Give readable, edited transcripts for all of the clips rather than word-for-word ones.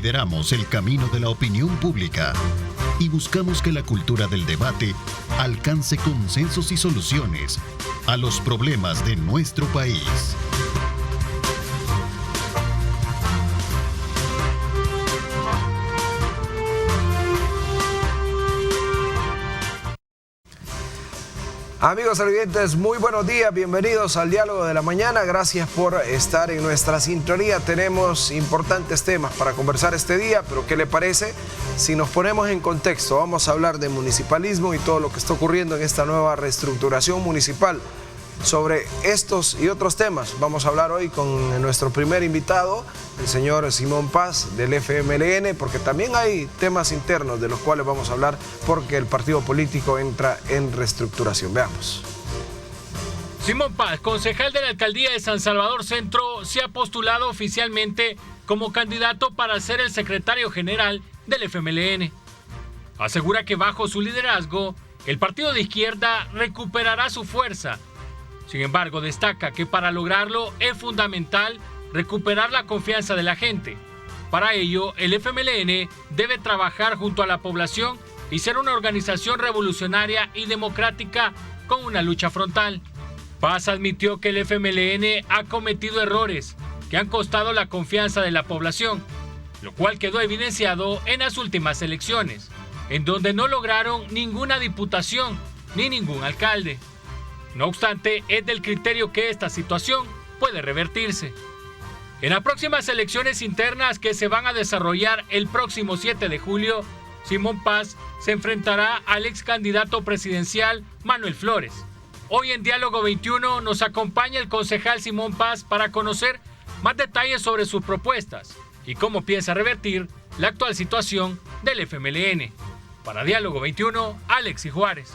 lideramos el camino de la opinión pública y buscamos que la cultura del debate alcance consensos y soluciones a los problemas de nuestro país. Amigos televidentes, muy buenos días, bienvenidos al Diálogo de la Mañana, gracias por estar en nuestra sintonía. Tenemos importantes temas para conversar este día, pero ¿qué le parece? Si nos ponemos en contexto, vamos a hablar de municipalismo y todo lo que está ocurriendo en esta nueva reestructuración municipal. Sobre estos y otros temas vamos a hablar hoy con nuestro primer invitado, el señor Simón Paz del FMLN, porque también hay temas internos de los cuales vamos a hablar porque el partido político entra en reestructuración. Veamos. Simón Paz, concejal de la Alcaldía de San Salvador Centro, se ha postulado oficialmente como candidato para ser el secretario general del FMLN. Asegura que bajo su liderazgo, el partido de izquierda recuperará su fuerza. Sin embargo, destaca que para lograrlo es fundamental recuperar la confianza de la gente. Para ello, el FMLN debe trabajar junto a la población y ser una organización revolucionaria y democrática con una lucha frontal. Paz admitió que el FMLN ha cometido errores que han costado la confianza de la población, lo cual quedó evidenciado en las últimas elecciones, en donde no lograron ninguna diputación ni ningún alcalde. No obstante, es del criterio que esta situación puede revertirse. En las próximas elecciones internas que se van a desarrollar el próximo 7 de julio, Simón Paz se enfrentará al ex candidato presidencial Manuel Flores. Hoy en Diálogo 21 nos acompaña el concejal Simón Paz para conocer más detalles sobre sus propuestas y cómo piensa revertir la actual situación del FMLN. Para Diálogo 21, Alexi Juárez.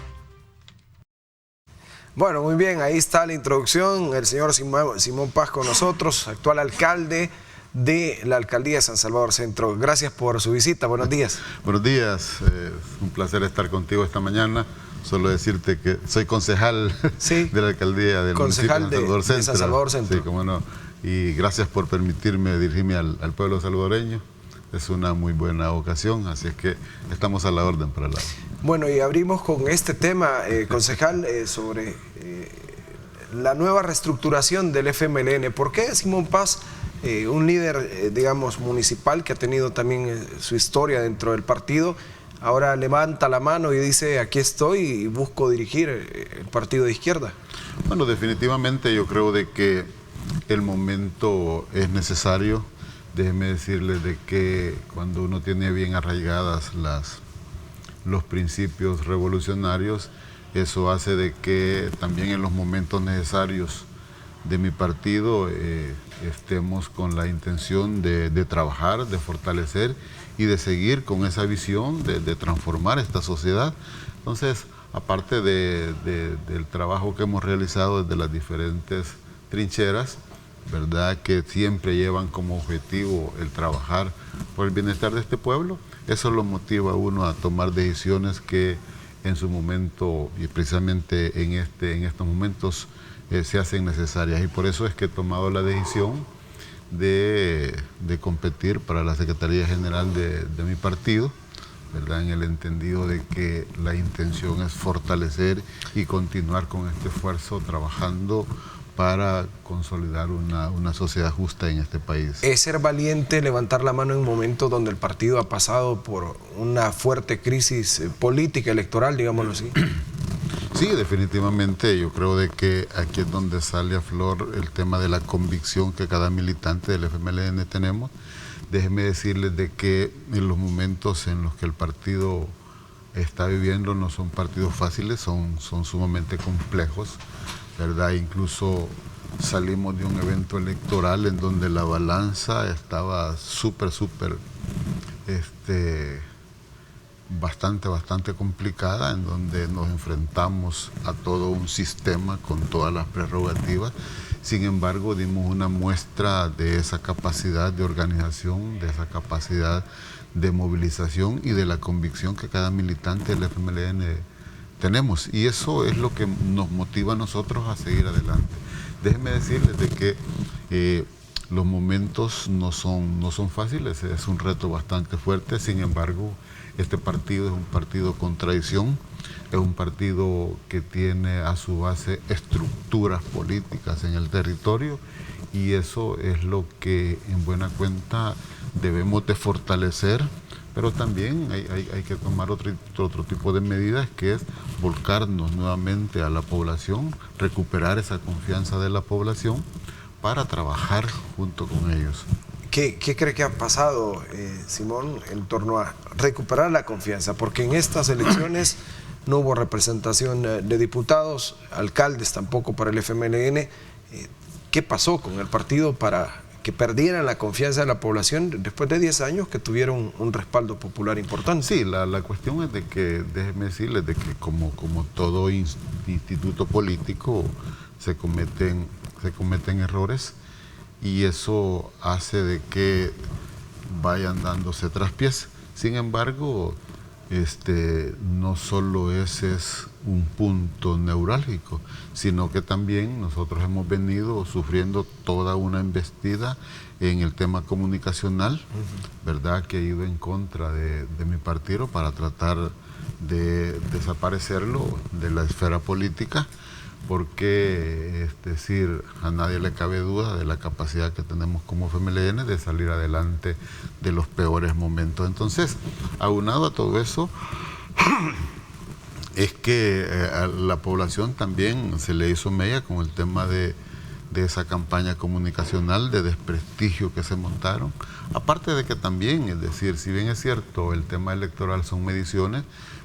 Bueno, muy bien, ahí está la introducción, el señor Simón Paz con nosotros, actual alcalde de la Alcaldía de San Salvador Centro. Gracias por su visita, buenos días. Buenos días, un placer estar contigo esta mañana. Solo decirte que soy concejal de la Alcaldía del municipio de San Salvador Centro. Sí, cómo no. Y gracias por permitirme dirigirme al pueblo salvadoreño. Es una muy buena ocasión, así es que estamos a la orden para la... Bueno, y abrimos con este tema, concejal, sobre la nueva reestructuración del FMLN. ¿Por qué Simón Paz, un líder, digamos, municipal que ha tenido también su historia dentro del partido, ahora levanta la mano y dice, aquí estoy y busco dirigir el partido de izquierda? Bueno, definitivamente yo creo de que el momento es necesario. Déjeme decirles de que cuando uno tiene bien arraigadas los principios revolucionarios, eso hace de que también en los momentos necesarios de mi partido estemos con la intención de trabajar, de fortalecer y de seguir con esa visión de transformar esta sociedad. Entonces, aparte del trabajo que hemos realizado desde las diferentes trincheras, ¿verdad?, que siempre llevan como objetivo el trabajar por el bienestar de este pueblo, eso lo motiva a uno a tomar decisiones que en su momento y precisamente en estos momentos se hacen necesarias, y por eso es que he tomado la decisión de competir para la Secretaría General de mi partido, ¿verdad?, en el entendido de que la intención es fortalecer y continuar con este esfuerzo trabajando para consolidar una sociedad justa en este país. ¿Es ser valiente levantar la mano en un momento donde el partido ha pasado por una fuerte crisis política, electoral, digámoslo así? Sí, definitivamente. Yo creo de que aquí es donde sale a flor el tema de la convicción que cada militante del FMLN tenemos. Déjenme decirles de que en los momentos en los que el partido está viviendo no son partidos fáciles, son sumamente complejos, ¿verdad? Incluso salimos de un evento electoral en donde la balanza estaba bastante complicada, en donde nos enfrentamos a todo un sistema con todas las prerrogativas. Sin embargo, dimos una muestra de esa capacidad de organización, de esa capacidad de movilización y de la convicción que cada militante del FMLN tenemos, y eso es lo que nos motiva a nosotros a seguir adelante. Déjenme decirles de que los momentos no son fáciles, es un reto bastante fuerte. Sin embargo, este partido es un partido con tradición, es un partido que tiene a su base estructuras políticas en el territorio, y eso es lo que en buena cuenta debemos de fortalecer, pero también hay que tomar otro tipo de medidas, que es volcarnos nuevamente a la población, recuperar esa confianza de la población para trabajar junto con ellos. ¿Qué cree que ha pasado, Simón, en torno a recuperar la confianza? Porque en estas elecciones no hubo representación de diputados, alcaldes tampoco para el FMLN. ¿Qué pasó con el partido para que perdieran la confianza de la población después de 10 años que tuvieron un respaldo popular importante? Sí, la cuestión es de que, déjenme decirles, de que como todo instituto político se cometen errores, y eso hace de que vayan dándose traspiés. Sin embargo, no solo ese es un punto neurálgico, sino que también nosotros hemos venido sufriendo toda una embestida en el tema comunicacional, ¿verdad?, que ha ido en contra de mi partido para tratar de desaparecerlo de la esfera política, porque es decir, a nadie le cabe duda de la capacidad que tenemos como FMLN de salir adelante de los peores momentos. Entonces, aunado a todo eso, es que a la población también se le hizo mella con el tema de esa campaña comunicacional de desprestigio que se montaron. Aparte de que también, es decir, si bien es cierto, el tema electoral son mediciones,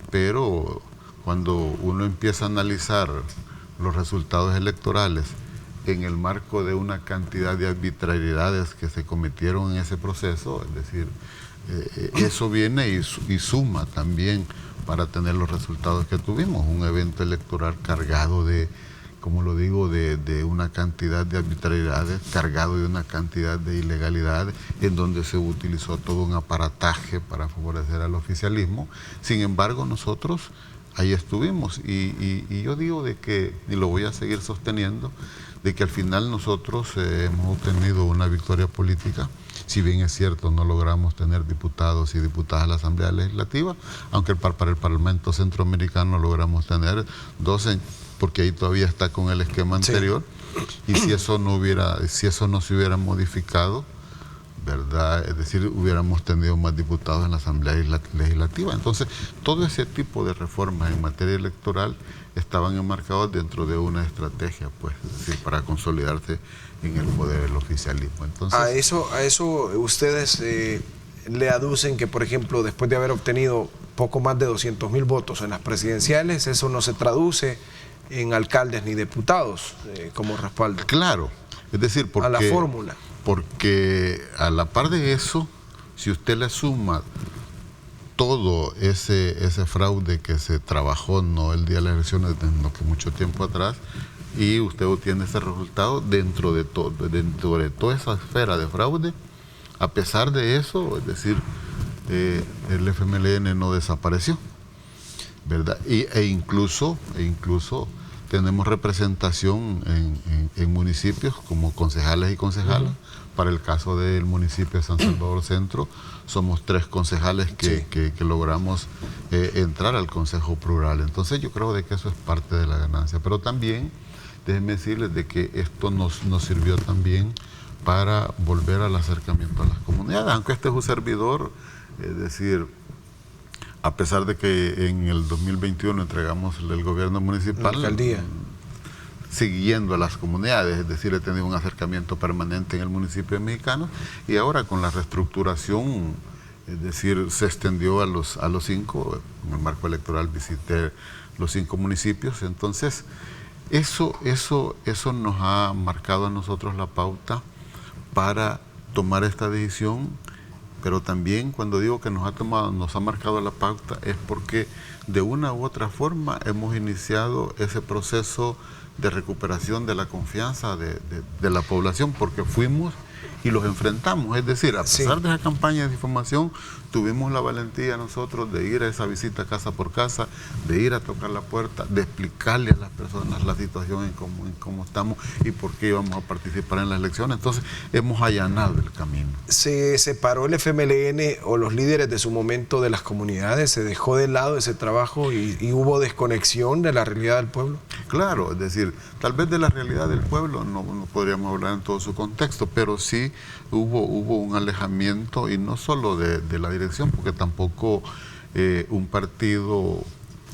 pero cuando uno empieza a analizar los resultados electorales en el marco de una cantidad de arbitrariedades que se cometieron en ese proceso, es decir, eso viene y suma también para tener los resultados que tuvimos. Un evento electoral cargado de, como lo digo, de una cantidad de arbitrariedades, cargado de una cantidad de ilegalidades, en donde se utilizó todo un aparataje para favorecer al oficialismo. Sin embargo, nosotros ahí estuvimos, y yo digo de que, y lo voy a seguir sosteniendo, de que al final nosotros hemos obtenido una victoria política. Si bien es cierto, no logramos tener diputados y diputadas a la Asamblea Legislativa, aunque para el Parlamento Centroamericano logramos tener 12, porque ahí todavía está con el esquema anterior. Sí. Y si eso no se hubiera modificado, ¿verdad? Es decir, hubiéramos tenido más diputados en la Asamblea Legislativa. Entonces, todo ese tipo de reformas en materia electoral estaban enmarcados dentro de una estrategia, pues, es decir, para consolidarse en el poder del oficialismo. Entonces, a eso ustedes le aducen que, por ejemplo, después de haber obtenido poco más de 200,000 votos en las presidenciales, eso no se traduce en alcaldes ni diputados como respaldo. Claro, es decir, porque, a la fórmula. Porque a la par de eso, si usted le suma todo ese fraude que se trabajó, no el día de las elecciones, sino que mucho tiempo atrás, y usted obtiene ese resultado dentro de toda esa esfera de fraude, a pesar de eso, es decir, el FMLN no desapareció, ¿verdad? E incluso tenemos representación en municipios como concejales y concejalas. Para el caso del municipio de San Salvador Centro, somos 3 concejales que logramos entrar al Consejo Plural. Entonces yo creo de que eso es parte de la ganancia. Pero también, déjenme decirles de que esto nos sirvió también para volver al acercamiento a las comunidades. Aunque este es un servidor, es decir, a pesar de que en el 2021 entregamos el gobierno municipal, alcaldía, siguiendo a las comunidades, es decir, he tenido un acercamiento permanente en el municipio de Mexicano, y ahora con la reestructuración, es decir, se extendió a los 5, en el marco electoral visité los 5 municipios. Entonces, eso nos ha marcado a nosotros la pauta para tomar esta decisión. Pero también, cuando digo que nos ha marcado la pauta, es porque de una u otra forma hemos iniciado ese proceso de recuperación de la confianza de la población, porque fuimos y los enfrentamos. Es decir, a pesar de esa campaña de difamación, tuvimos la valentía nosotros de ir a esa visita casa por casa, de ir a tocar la puerta, de explicarle a las personas la situación en cómo estamos y por qué íbamos a participar en las elecciones. Entonces, hemos allanado el camino. ¿Se separó el FMLN o los líderes de su momento de las comunidades? ¿Se dejó de lado ese trabajo y hubo desconexión de la realidad del pueblo? Claro, es decir, tal vez de la realidad del pueblo no podríamos hablar en todo su contexto, pero sí hubo un alejamiento, y no solo de la dirección, porque tampoco un partido,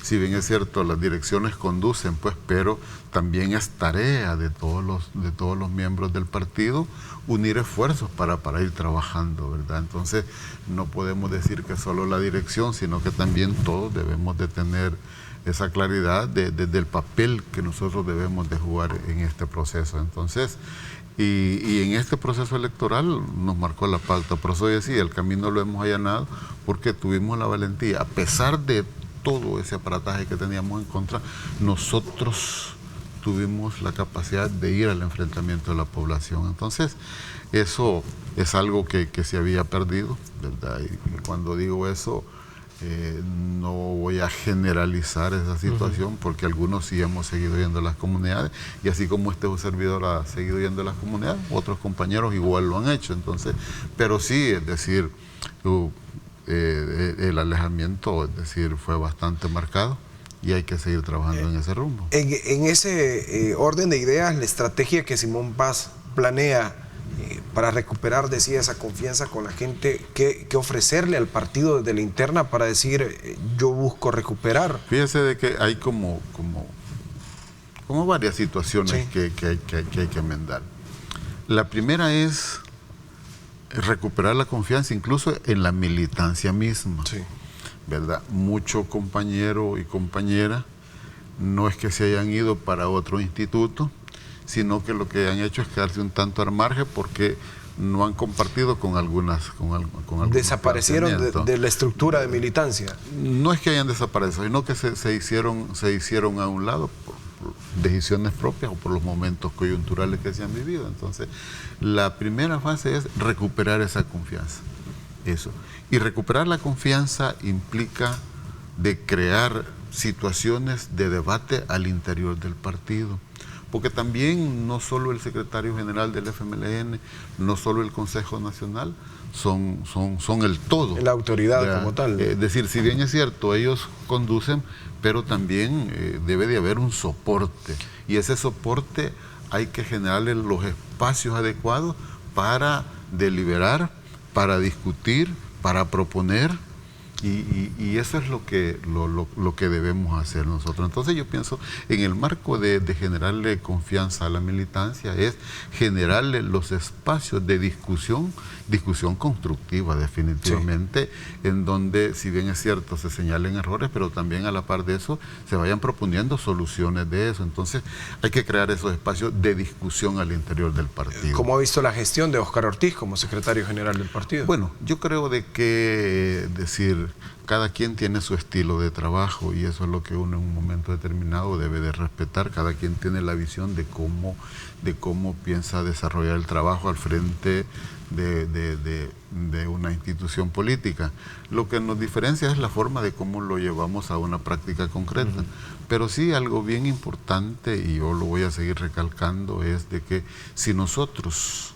si bien es cierto, las direcciones conducen, pues, pero también es tarea de todos los miembros del partido unir esfuerzos para ir trabajando, ¿verdad? Entonces, no podemos decir que solo la dirección, sino que también todos debemos de tener esa claridad del papel que nosotros debemos de jugar en este proceso. Entonces, y en este proceso electoral nos marcó la pauta. Por eso decía, el camino lo hemos allanado porque tuvimos la valentía. A pesar de todo ese aparataje que teníamos en contra, nosotros tuvimos la capacidad de ir al enfrentamiento de la población. Entonces, eso es algo que se había perdido, ¿verdad? Y cuando digo eso, no voy a generalizar esa situación, porque algunos sí hemos seguido yendo a las comunidades, y así como este servidor ha seguido yendo a las comunidades, otros compañeros igual lo han hecho. Entonces, pero sí, es decir, el alejamiento, es decir, fue bastante marcado, y hay que seguir trabajando en ese rumbo. En ese orden de ideas, la estrategia que Simón Paz planea para recuperar, decía, esa confianza con la gente, ¿qué ofrecerle al partido desde la interna para decir, yo busco recuperar? Fíjese de que hay como varias situaciones que hay que enmendar. La primera es recuperar la confianza incluso en la militancia misma, ¿verdad? Muchos compañeros y compañeras no es que se hayan ido para otro instituto, sino que lo que han hecho es quedarse un tanto al margen porque no han compartido con algunas desaparecieron de la estructura de militancia. No es que hayan desaparecido, sino que se hicieron a un lado por decisiones propias o por los momentos coyunturales que se han vivido. Entonces, la primera fase es recuperar esa confianza. Eso. Y recuperar la confianza implica de crear situaciones de debate al interior del partido. Porque también no solo el secretario general del FMLN, no solo el Consejo Nacional, son el todo. La autoridad como tal. Es decir, si bien es cierto, ellos conducen, pero también debe de haber un soporte. Y ese soporte hay que generarle los espacios adecuados para deliberar, para discutir, para proponer. Y eso es lo que debemos hacer nosotros. Entonces yo pienso, en el marco de generarle confianza a la militancia, es generarle los espacios de discusión constructiva definitivamente, en donde, si bien es cierto, se señalen errores, pero también a la par de eso se vayan proponiendo soluciones de eso. Entonces hay que crear esos espacios de discusión al interior del partido. ¿Cómo ha visto la gestión de Óscar Ortiz como secretario general del partido? Bueno, yo creo de que, cada quien tiene su estilo de trabajo, y eso es lo que uno en un momento determinado debe de respetar. Cada quien tiene la visión de cómo piensa desarrollar el trabajo al frente de una institución política. Lo que nos diferencia es la forma de cómo lo llevamos a una práctica concreta. Pero sí, algo bien importante, y yo lo voy a seguir recalcando, es de que si nosotros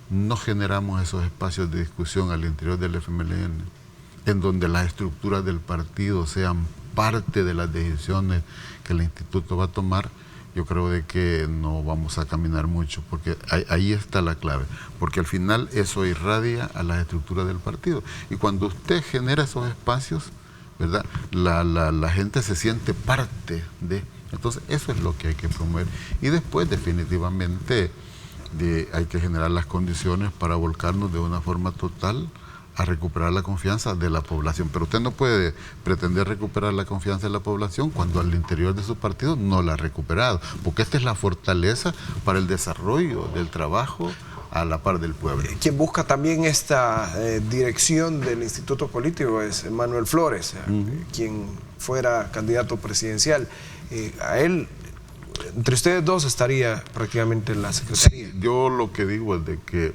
no generamos esos espacios de discusión al interior del FMLN, en donde las estructuras del partido sean parte de las decisiones que el instituto va a tomar, yo creo de que no vamos a caminar mucho, porque ahí está la clave, porque al final eso irradia a las estructuras del partido. Y cuando usted genera esos espacios, ¿verdad?, la gente se siente parte de. Entonces eso es lo que hay que promover. Y después definitivamente hay que generar las condiciones para volcarnos de una forma total a recuperar la confianza de la población. Pero usted no puede pretender recuperar la confianza de la población cuando al interior de su partido no la ha recuperado, porque esta es la fortaleza para el desarrollo del trabajo a la par del pueblo. Quien busca también esta dirección del instituto político es Manuel Flores, quien fuera candidato presidencial. A él, entre ustedes dos, estaría prácticamente en la secretaría. Sí, yo lo que digo es de que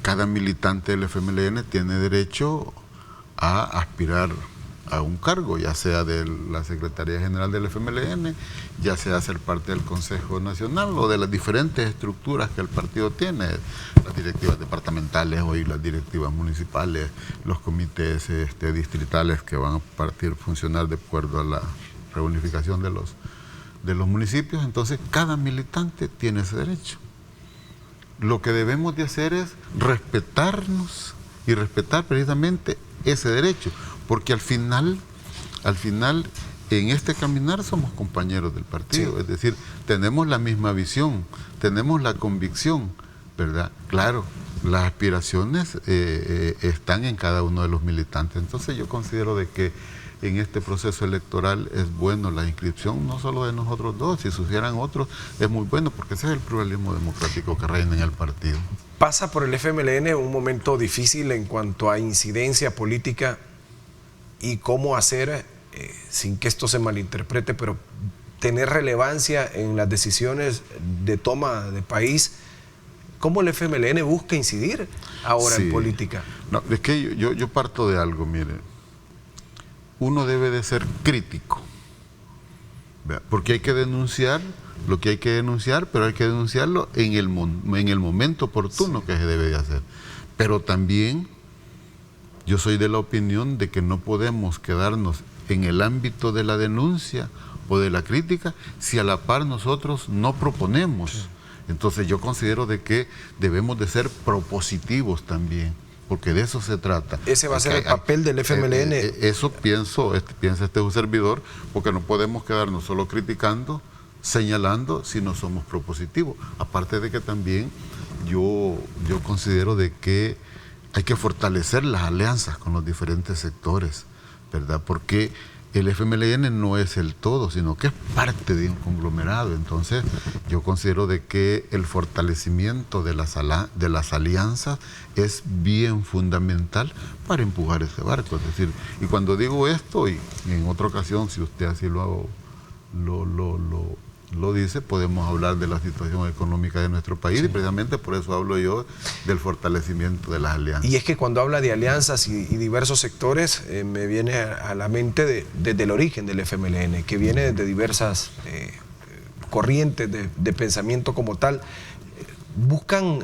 cada militante del FMLN tiene derecho a aspirar a un cargo, ya sea de la Secretaría General del FMLN, ya sea ser parte del Consejo Nacional o de las diferentes estructuras que el partido tiene, las directivas departamentales o las directivas municipales, los comités distritales que van a funcionar de acuerdo a la reunificación de los municipios. Entonces, cada militante tiene ese derecho. Lo que debemos de hacer es respetarnos y respetar precisamente ese derecho, porque al final, en este caminar somos compañeros del partido, sí. Es decir, tenemos la misma visión, tenemos la convicción, ¿verdad? Claro, las aspiraciones están en cada uno de los militantes. Entonces yo considero de que en este proceso electoral es bueno la inscripción, no solo de nosotros dos, si surgieran otros, es muy bueno, porque ese es el pluralismo democrático que reina en el partido. Pasa por el FMLN un momento difícil en cuanto a incidencia política y cómo hacer, sin que esto se malinterprete, pero tener relevancia en las decisiones de toma de país. ¿Cómo el FMLN busca incidir ahora en política? No, es que yo parto de algo, mire. Uno debe de ser crítico, ¿verdad? Porque hay que denunciar lo que hay que denunciar, pero hay que denunciarlo en el momento oportuno, sí, que se debe de hacer. Pero también yo soy de la opinión de que no podemos quedarnos en el ámbito de la denuncia o de la crítica si a la par nosotros no proponemos. Sí. Entonces yo considero de que debemos de ser propositivos también, porque de eso se trata. Ese va a ser el papel del FMLN. Eso piensa este servidor, porque no podemos quedarnos solo criticando, señalando, si no somos propositivos. Aparte de que también yo considero de que hay que fortalecer las alianzas con los diferentes sectores, ¿verdad? Porque el FMLN no es el todo, sino que es parte de un conglomerado. Entonces, yo considero de que el fortalecimiento de las alianzas es bien fundamental para empujar ese barco. Es decir, y cuando digo esto, y en otra ocasión, si usted así lo dice, podemos hablar de la situación económica de nuestro país, sí, y precisamente por eso hablo yo del fortalecimiento de las alianzas. Y es que cuando habla de alianzas y diversos sectores, me viene a la mente desde el origen del FMLN, que viene de diversas corrientes de pensamiento como tal. Buscan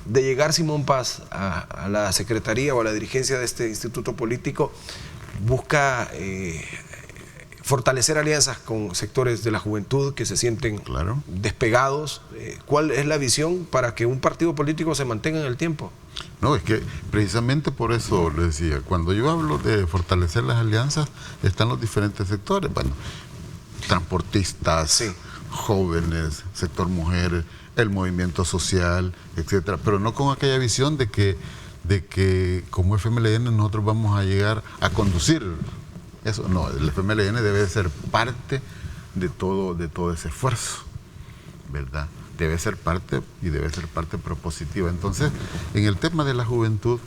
de llegar Simón Paz a la secretaría o a la dirigencia de este instituto político, busca fortalecer alianzas con sectores de la juventud que se sienten, claro, despegados. ¿Cuál es la visión para que un partido político se mantenga en el tiempo? No, es que precisamente por eso le decía, cuando yo hablo de fortalecer las alianzas, están los diferentes sectores, bueno, transportistas, sí, jóvenes, sector mujeres, el movimiento social, etcétera, pero no con aquella visión de que como FMLN nosotros vamos a llegar a conducir. Eso no, el FMLN debe ser parte de todo ese esfuerzo, ¿verdad? Debe ser parte y debe ser parte propositiva. Entonces, en el tema de la juventud,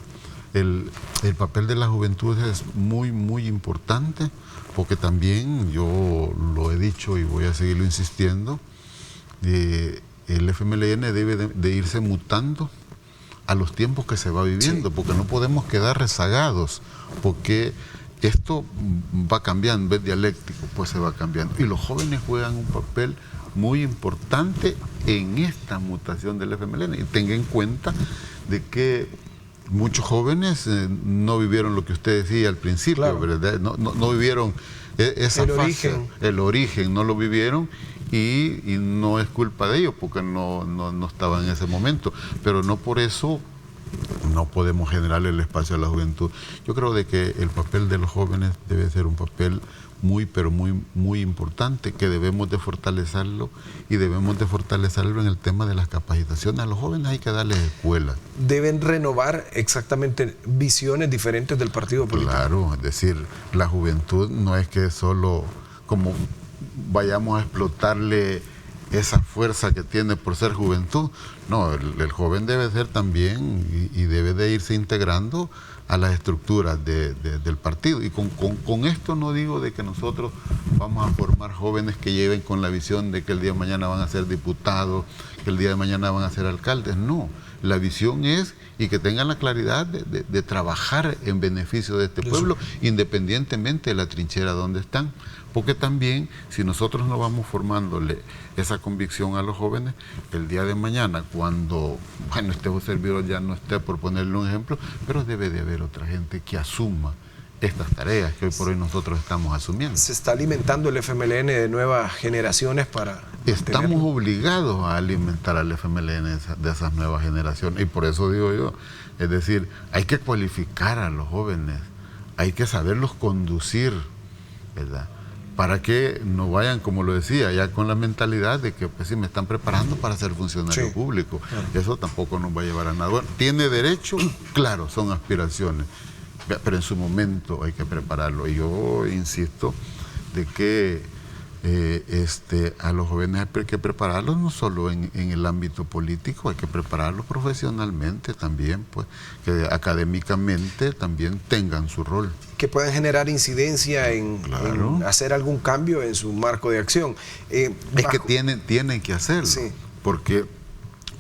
el papel de la juventud es muy, muy importante, porque también yo lo he dicho y voy a seguirlo insistiendo, el FMLN debe de irse mutando a los tiempos que se va viviendo, sí, porque no podemos quedar rezagados, porque esto va cambiando, es dialéctico, pues se va cambiando. Y los jóvenes juegan un papel muy importante en esta mutación del FMLN. Y tenga en cuenta de que muchos jóvenes no vivieron lo que usted decía al principio, claro, ¿verdad? No vivieron esa fase, el origen, no lo vivieron, y no es culpa de ellos, porque no estaban en ese momento. Pero no por eso no podemos generar el espacio a la juventud. Yo creo de que el papel de los jóvenes debe ser un papel muy, pero muy, muy importante, que debemos de fortalecerlo, y debemos de fortalecerlo en el tema de las capacitaciones. A los jóvenes hay que darles escuela. Deben renovar exactamente visiones diferentes del partido político. Claro, es decir, la juventud no es que solo como vayamos a explotarle esa fuerza que tiene por ser juventud. No, el joven debe ser también y debe de irse integrando a las estructuras del partido. Y con esto no digo de que nosotros vamos a formar jóvenes que lleven con la visión de que el día de mañana van a ser diputados, que el día de mañana van a ser alcaldes. No, la visión es, y que tengan la claridad de trabajar en beneficio de este pueblo, independientemente de la trinchera donde están. Porque también, si nosotros no vamos formándole esa convicción a los jóvenes, el día de mañana, cuando, bueno, este servidor ya no esté, por ponerle un ejemplo, pero debe de haber otra gente que asuma estas tareas que hoy por hoy nosotros estamos asumiendo. ¿Se está alimentando el FMLN de nuevas generaciones para...? Estamos obligados a alimentar al FMLN de esas nuevas generaciones, y por eso digo yo, es decir, hay que cualificar a los jóvenes, hay que saberlos conducir, ¿verdad? Para que no vayan, como lo decía, ya con la mentalidad de que pues sí me están preparando para ser funcionario público. Eso tampoco nos va a llevar a nada. Bueno, ¿tiene derecho? Claro, son aspiraciones, pero en su momento hay que prepararlo. Y yo insisto de que a los jóvenes hay que prepararlos no solo en el ámbito político, hay que prepararlos profesionalmente también, pues, que académicamente también tengan su rol. Que puedan generar incidencia en hacer algún cambio en su marco de acción. Es que tienen que hacerlo, porque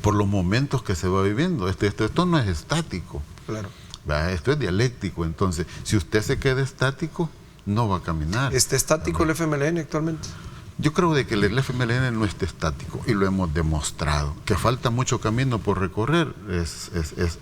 por los momentos que se va viviendo, esto no es estático, esto es dialéctico. Entonces, si usted se queda estático, no va a caminar. ¿Está estático el FMLN actualmente? Yo creo de que el FMLN no está estático, y lo hemos demostrado. Que falta mucho camino por recorrer es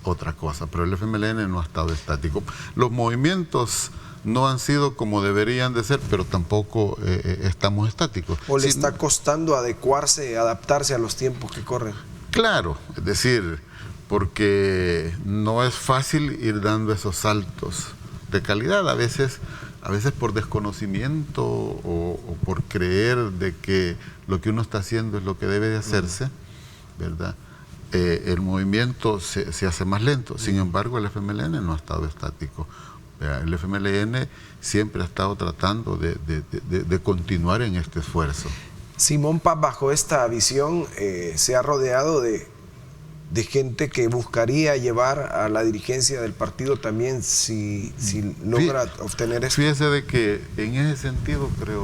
otra cosa, pero el FMLN no ha estado estático. Los movimientos no han sido como deberían de ser, pero tampoco estamos estáticos. ¿O le está costando adecuarse, adaptarse a los tiempos que corren? Claro, es decir, porque no es fácil ir dando esos saltos de calidad, a veces por desconocimiento o por creer de que lo que uno está haciendo es lo que debe de hacerse, ¿verdad? El movimiento se hace más lento. Sin embargo, el FMLN no ha estado estático. El FMLN siempre ha estado tratando de continuar en este esfuerzo. Simón Paz, bajo esta visión, se ha rodeado de gente que buscaría llevar a la dirigencia del partido también si logra obtener eso. Fíjese de que en ese sentido creo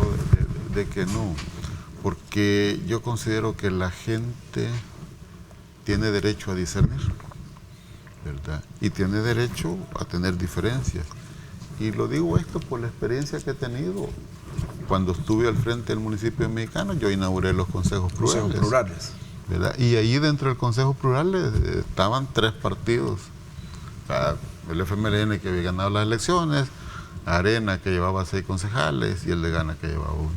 de que no, porque yo considero que la gente tiene derecho a discernir, ¿verdad? Y tiene derecho a tener diferencias. Y lo digo esto por la experiencia que he tenido. Cuando estuve al frente del municipio mexicano, yo inauguré los consejos plurales. ¿Verdad? Y ahí dentro del Consejo Plural estaban 3 partidos. El FMLN que había ganado las elecciones, Arena que llevaba 6 concejales y el de Gana que llevaba 1.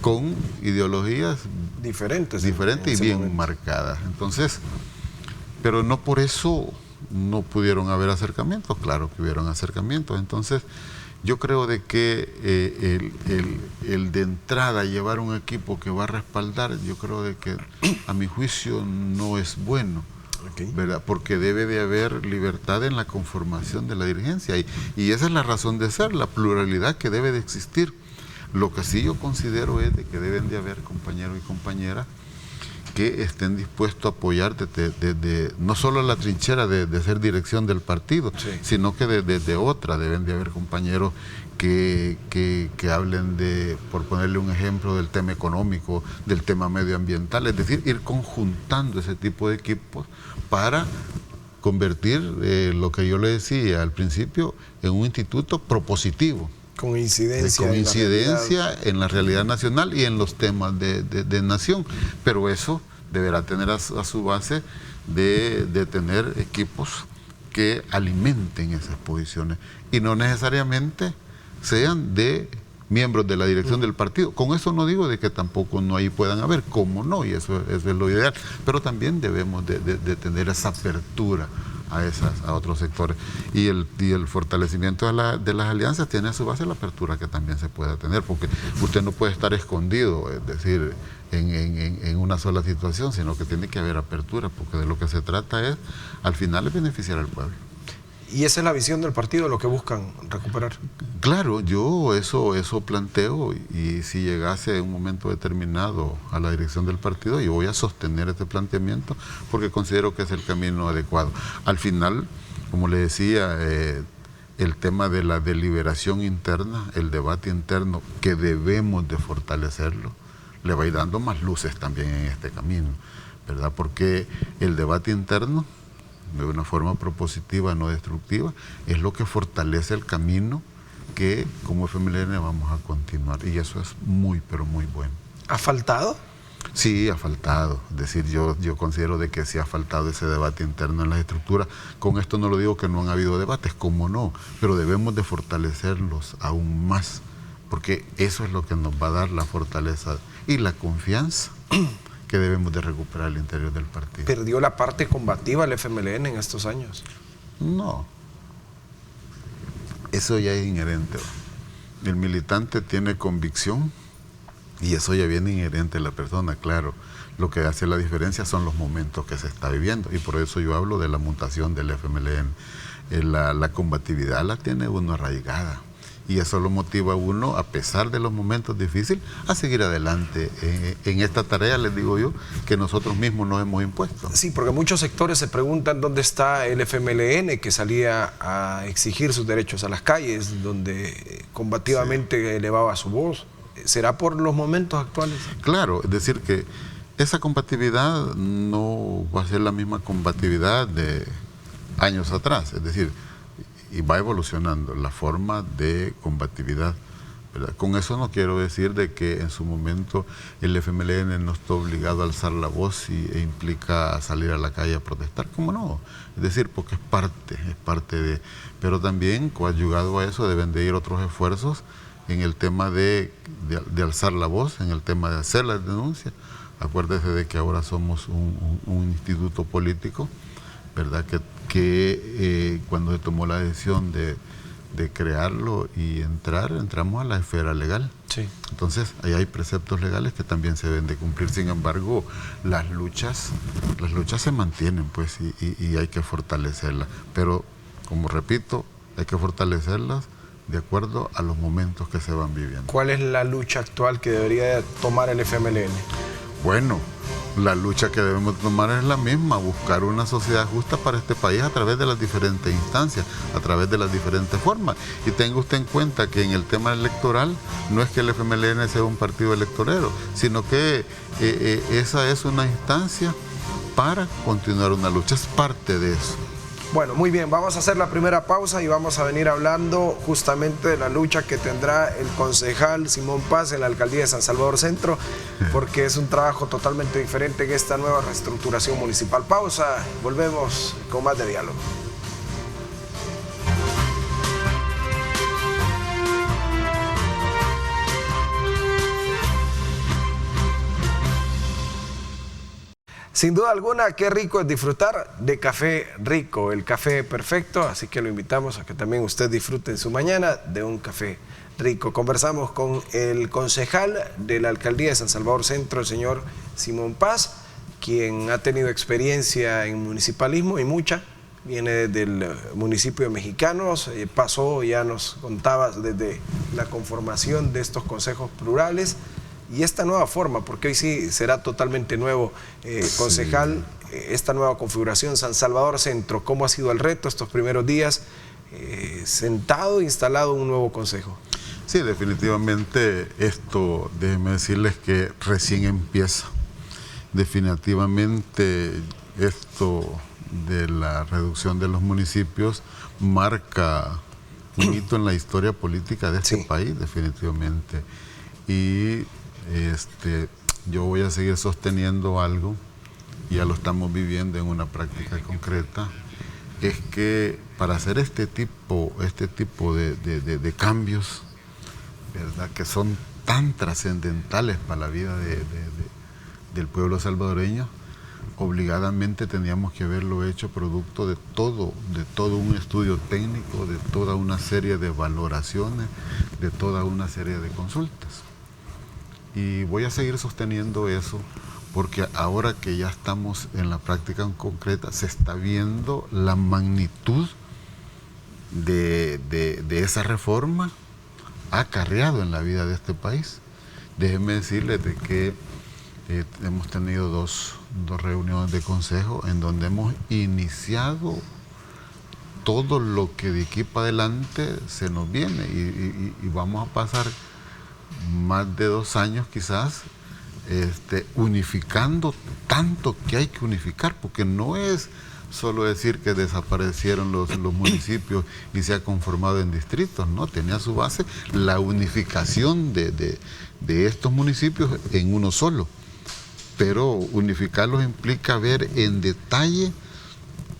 Con ideologías diferentes y bien marcadas. Entonces, pero no por eso no pudieron haber acercamientos. Claro que hubieron acercamientos. Entonces, yo creo de que el de entrada llevar un equipo que va a respaldar, yo creo de que a mi juicio no es bueno, ¿verdad? Porque debe de haber libertad en la conformación de la dirigencia y esa es la razón de ser, la pluralidad que debe de existir. Lo que sí yo considero es de que deben de haber compañeros y compañeras que estén dispuestos a apoyar desde no solo la trinchera de ser dirección del partido, sino que desde otra. Deben de haber compañeros que hablen de, por ponerle un ejemplo, del tema económico, del tema medioambiental, es decir, ir conjuntando ese tipo de equipos para convertir lo que yo le decía al principio en un instituto propositivo. Con incidencia en la realidad nacional y en los temas de nación. Pero eso deberá tener a su base de tener equipos que alimenten esas posiciones y no necesariamente sean de miembros de la dirección del partido. Con eso no digo de que tampoco no ahí puedan haber, cómo no, y eso es lo ideal, pero también debemos de tener esa apertura a otros sectores. Y el fortalecimiento de las alianzas tiene a su base la apertura que también se pueda tener, porque usted no puede estar escondido, es decir, en una sola situación, sino que tiene que haber apertura, porque de lo que se trata es, al final, es beneficiar al pueblo. ¿Y esa es la visión del partido, lo que buscan recuperar? Claro, yo eso planteo, y si llegase en un momento determinado a la dirección del partido, yo voy a sostener este planteamiento porque considero que es el camino adecuado. Al final, como le decía, el tema de la deliberación interna, el debate interno, que debemos de fortalecerlo, le va a ir dando más luces también en este camino, ¿verdad? Porque el debate interno de una forma propositiva, no destructiva, es lo que fortalece el camino que como FMLN vamos a continuar. Y eso es muy, pero muy bueno. ¿Ha faltado? Sí, ha faltado. Es decir, yo considero de que sí ha faltado ese debate interno en las estructuras. Con esto no lo digo que no han habido debates, cómo no, pero debemos de fortalecerlos aún más, porque eso es lo que nos va a dar la fortaleza y la confianza que debemos de recuperar al interior del partido. ¿Perdió la parte combativa el FMLN en estos años? No. Eso ya es inherente. El militante tiene convicción y eso ya viene inherente a la persona, claro. Lo que hace la diferencia son los momentos que se está viviendo y por eso yo hablo de la mutación del FMLN. La combatividad la tiene uno arraigada y eso lo motiva a uno, a pesar de los momentos difíciles, a seguir adelante en esta tarea, les digo yo, que nosotros mismos nos hemos impuesto. Sí, porque muchos sectores se preguntan dónde está el FMLN que salía a exigir sus derechos a las calles, donde combativamente elevaba su voz. ¿Será por los momentos actuales? Claro, es decir que esa combatividad no va a ser la misma combatividad de años atrás, es decir, y va evolucionando la forma de combatividad, ¿verdad? Con eso no quiero decir de que en su momento el FMLN no está obligado a alzar la voz e implica salir a la calle a protestar, ¿cómo no? Es decir, porque es parte de, pero también coadyugado a eso deben de ir otros esfuerzos en el tema de alzar la voz, en el tema de hacer las denuncias. Acuérdese de que ahora somos un instituto político, ¿verdad? Que cuando se tomó la decisión de crearlo y entramos a la esfera legal. Sí. Entonces, ahí hay preceptos legales que también se deben de cumplir. Sin embargo, las luchas se mantienen, pues, y hay que fortalecerlas. Pero, como repito, hay que fortalecerlas de acuerdo a los momentos que se van viviendo. ¿Cuál es la lucha actual que debería tomar el FMLN? Bueno, la lucha que debemos tomar es la misma, buscar una sociedad justa para este país a través de las diferentes instancias, a través de las diferentes formas. Y tenga usted en cuenta que en el tema electoral no es que el FMLN sea un partido electorero, sino que esa es una instancia para continuar una lucha, es parte de eso. Bueno, muy bien, vamos a hacer la primera pausa y vamos a venir hablando justamente de la lucha que tendrá el concejal Simón Paz en la alcaldía de San Salvador Centro, porque es un trabajo totalmente diferente en esta nueva reestructuración municipal. Pausa, volvemos con más de diálogo. Sin duda alguna, qué rico es disfrutar de café rico, el café perfecto, así que lo invitamos a que también usted disfrute en su mañana de un café rico. Conversamos con el concejal de la alcaldía de San Salvador Centro, el señor Simón Paz, quien ha tenido experiencia en municipalismo y mucha, viene del municipio de Mexicanos, pasó, ya nos contaba, desde la conformación de estos consejos plurales, y esta nueva forma, porque hoy sí será totalmente nuevo, concejal, esta nueva configuración San Salvador Centro, ¿cómo ha sido el reto estos primeros días instalado un nuevo consejo? Sí, definitivamente esto, déjenme decirles que recién empieza. Definitivamente esto de la reducción de los municipios marca un hito en la historia política de este país, definitivamente. Y yo voy a seguir sosteniendo algo, ya lo estamos viviendo en una práctica concreta, es que para hacer este tipo de cambios, ¿verdad?, que son tan trascendentales para la vida del pueblo salvadoreño, obligadamente teníamos que haberlo hecho producto de todo un estudio técnico, de toda una serie de valoraciones, de toda una serie de consultas. Y voy a seguir sosteniendo eso porque ahora que ya estamos en la práctica concreta, se está viendo la magnitud de esa reforma acarreado en la vida de este país. Déjenme decirles de que hemos tenido dos reuniones de consejo en donde hemos iniciado todo lo que de aquí para adelante se nos viene y vamos a pasar más de 2 años quizás unificando tanto que hay que unificar, porque no es solo decir que desaparecieron los municipios y se ha conformado en distritos, no, tenía su base la unificación de estos municipios en uno solo, pero unificarlos implica ver en detalle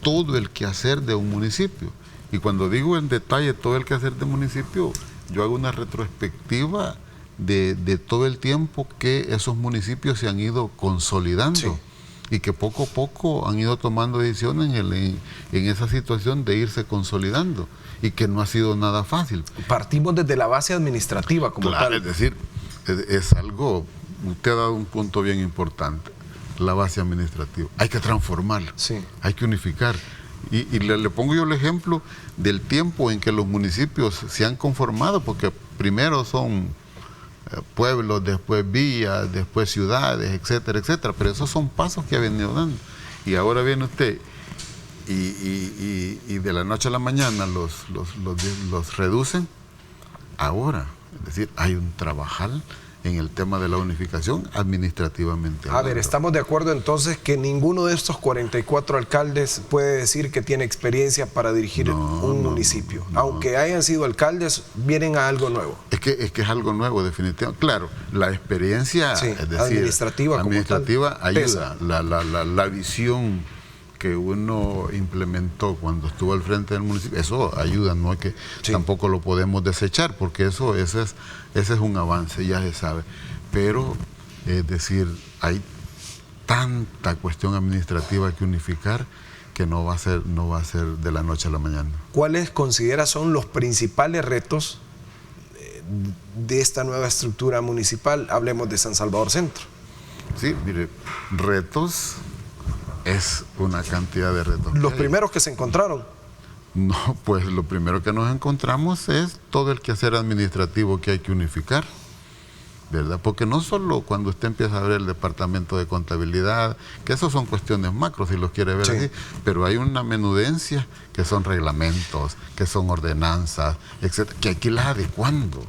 todo el quehacer de un municipio, y cuando digo en detalle todo el quehacer de un municipio, yo hago una retrospectiva de todo el tiempo que esos municipios se han ido consolidando. Sí. Y que poco a poco han ido tomando decisiones en esa situación de irse consolidando, y que no ha sido nada fácil. Partimos desde la base administrativa como claro, tal. Es decir, es algo, usted ha dado un punto bien importante, la base administrativa. Hay que transformarla, sí. Hay que unificar. Y le pongo yo el ejemplo del tiempo en que los municipios se han conformado, porque primero son pueblos, después villas, después ciudades, etcétera, etcétera. Pero esos son pasos que ha venido dando. Y ahora viene usted y de la noche a la mañana los reducen. Ahora, es decir, hay un trabajar en el tema de la unificación administrativamente. A ver, estamos de acuerdo entonces que ninguno de estos 44 alcaldes puede decir que tiene experiencia para dirigir un municipio. Aunque hayan sido alcaldes, vienen a algo nuevo. Es que es algo nuevo, definitivamente. Claro, la experiencia, sí, es decir, administrativa ayuda. La visión que uno implementó cuando estuvo al frente del municipio, eso ayuda, no es que tampoco lo podemos desechar, porque ese es un avance, ya se sabe. Pero, es decir, hay tanta cuestión administrativa que unificar que no va a ser de la noche a la mañana. ¿Cuáles considera son los principales retos de esta nueva estructura municipal? Hablemos de San Salvador Centro. Sí, mire, retos... Es una cantidad de retos. ¿Los primeros que se encontraron? No, pues lo primero que nos encontramos es todo el quehacer administrativo que hay que unificar, ¿verdad? Porque no solo cuando usted empieza a ver el departamento de contabilidad, que eso son cuestiones macro, si los quiere ver así, pero hay una menudencia que son reglamentos, que son ordenanzas, etcétera, que hay que irlas adecuando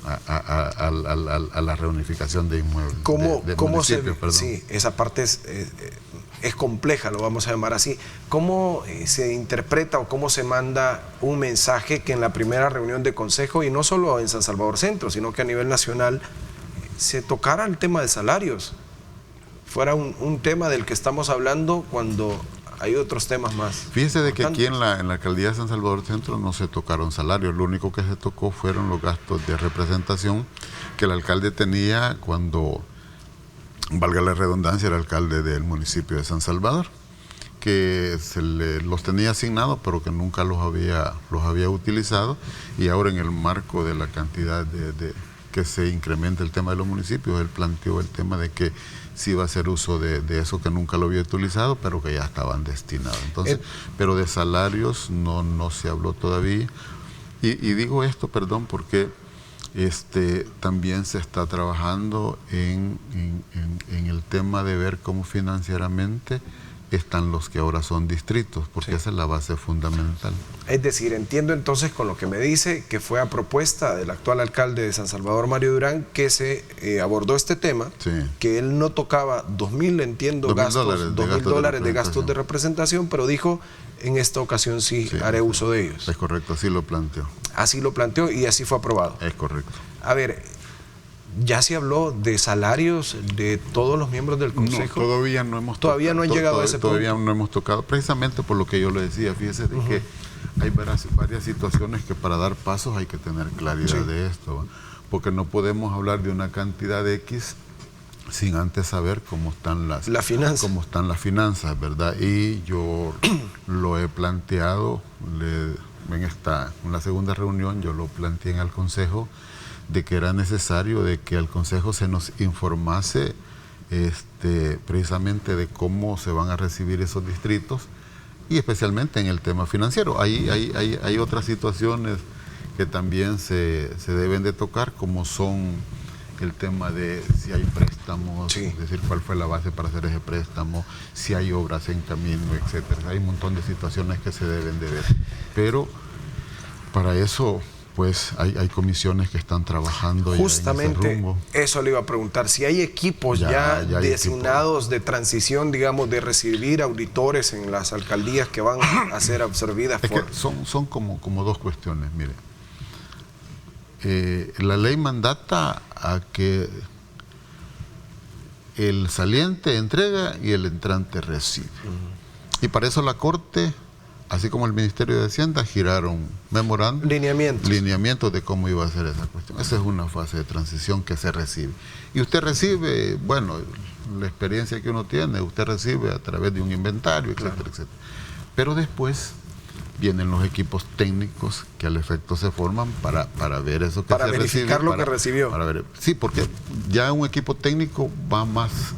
a la reunificación de inmuebles. ¿Cómo sí, esa parte es compleja, lo vamos a llamar así. ¿Cómo se interpreta o cómo se manda un mensaje que en la primera reunión de consejo, y no solo en San Salvador Centro, sino que a nivel nacional, se tocara el tema de salarios? Fuera un tema del que estamos hablando cuando hay otros temas más. Fíjese de que aquí en la alcaldía de San Salvador Centro no se tocaron salarios, lo único que se tocó fueron los gastos de representación que el alcalde tenía cuando, valga la redundancia, era alcalde del municipio de San Salvador, que los tenía asignados pero que nunca los había utilizado, y ahora en el marco de la cantidad de que se incrementa el tema de los municipios, él planteó el tema de que sí iba a hacer uso de eso que nunca lo había utilizado, pero que ya estaban destinados. Entonces, pero de salarios no se habló todavía. Y digo esto, perdón, porque también se está trabajando en el tema de ver cómo financieramente están los que ahora son distritos, porque esa es la base fundamental. Es decir, entiendo entonces con lo que me dice que fue a propuesta del actual alcalde de San Salvador, Mario Durán, que se abordó este tema, que él no tocaba 2.000, entiendo, $2.000 de gastos de representación, pero dijo, en esta ocasión sí haré uso de ellos. Es correcto, así lo planteó. Así lo planteó y así fue aprobado. Es correcto. A ver, ¿ya se habló de salarios de todos los miembros del Consejo? No, todavía no hemos tocado. Todavía no han llegado a ese punto. Todavía no hemos tocado, precisamente por lo que yo le decía. Fíjese de que hay varias situaciones que para dar pasos hay que tener claridad de esto, porque no podemos hablar de una cantidad de X sin antes saber cómo están las finanzas, ¿verdad? Y yo lo he planteado en la segunda reunión, yo lo planteé en el Consejo, de que era necesario de que al Consejo se nos informase precisamente de cómo se van a recibir esos distritos, y especialmente en el tema financiero. Hay otras situaciones que también se deben de tocar, como son el tema de si hay préstamos, es decir, cuál fue la base para hacer ese préstamo, si hay obras en camino, etcétera. Hay un montón de situaciones que se deben de ver. Pero para eso pues hay comisiones que están trabajando. Justamente eso le iba a preguntar, si hay equipos ya designados de transición, digamos, de recibir auditores en las alcaldías que van a ser absorbidas por... Que son como dos cuestiones, mire. La ley mandata a que el saliente entrega y el entrante recibe. Y para eso la Corte, así como el Ministerio de Hacienda, giraron memorándum, lineamientos de cómo iba a ser esa cuestión. Esa es una fase de transición que se recibe. Y usted recibe, bueno, la experiencia que uno tiene, usted recibe a través de un inventario, etcétera, etcétera. Pero después vienen los equipos técnicos que al efecto se forman para ver eso que se recibe. Para verificar lo que recibió. Sí, porque ya un equipo técnico va más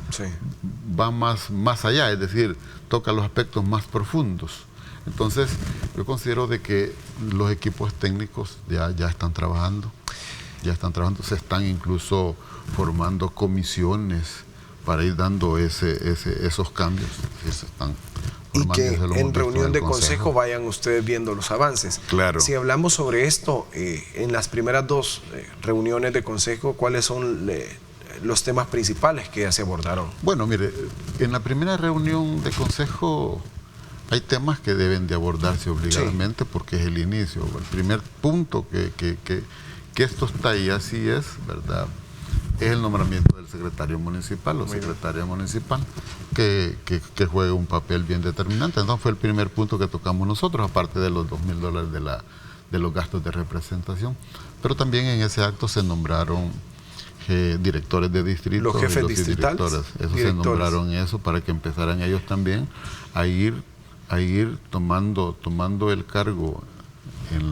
allá, es decir, toca los aspectos más profundos. Entonces, yo considero de que los equipos técnicos ya están trabajando, se están incluso formando comisiones para ir dando esos cambios. Se están y que en reunión de consejo vayan ustedes viendo los avances. Claro. Si hablamos sobre esto, en las primeras dos reuniones de consejo, ¿cuáles son los temas principales que ya se abordaron? Bueno, mire, en la primera reunión de consejo hay temas que deben de abordarse obligadamente, porque es el inicio. El primer punto que esto está ahí, así es, ¿verdad?, es el nombramiento del secretario municipal o secretaria municipal, que juegue un papel bien determinante. Entonces fue el primer punto que tocamos nosotros, aparte de los $2,000 de los gastos de representación. Pero también en ese acto se nombraron directores de distrito. Los jefes distritales. Se nombraron eso para que empezaran ellos también a ir tomando el cargo en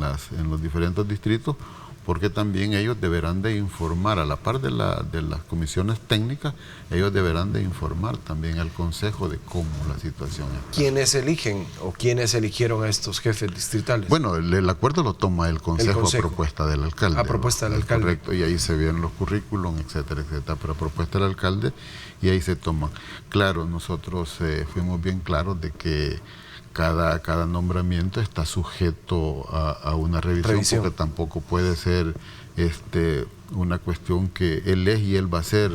los diferentes distritos, porque también ellos deberán de informar, a la par de las comisiones técnicas, ellos deberán de informar también al consejo de cómo la situación es. ¿Quiénes eligen o quiénes eligieron a estos jefes distritales? Bueno, el acuerdo lo toma el consejo a propuesta del alcalde. A propuesta del alcalde. Correcto, y ahí se ven los currículums, etcétera, etcétera, pero a propuesta del alcalde, y ahí se toman. Claro, nosotros fuimos bien claros de que cada nombramiento está sujeto a una revisión, porque tampoco puede ser una cuestión que él es y él va a ser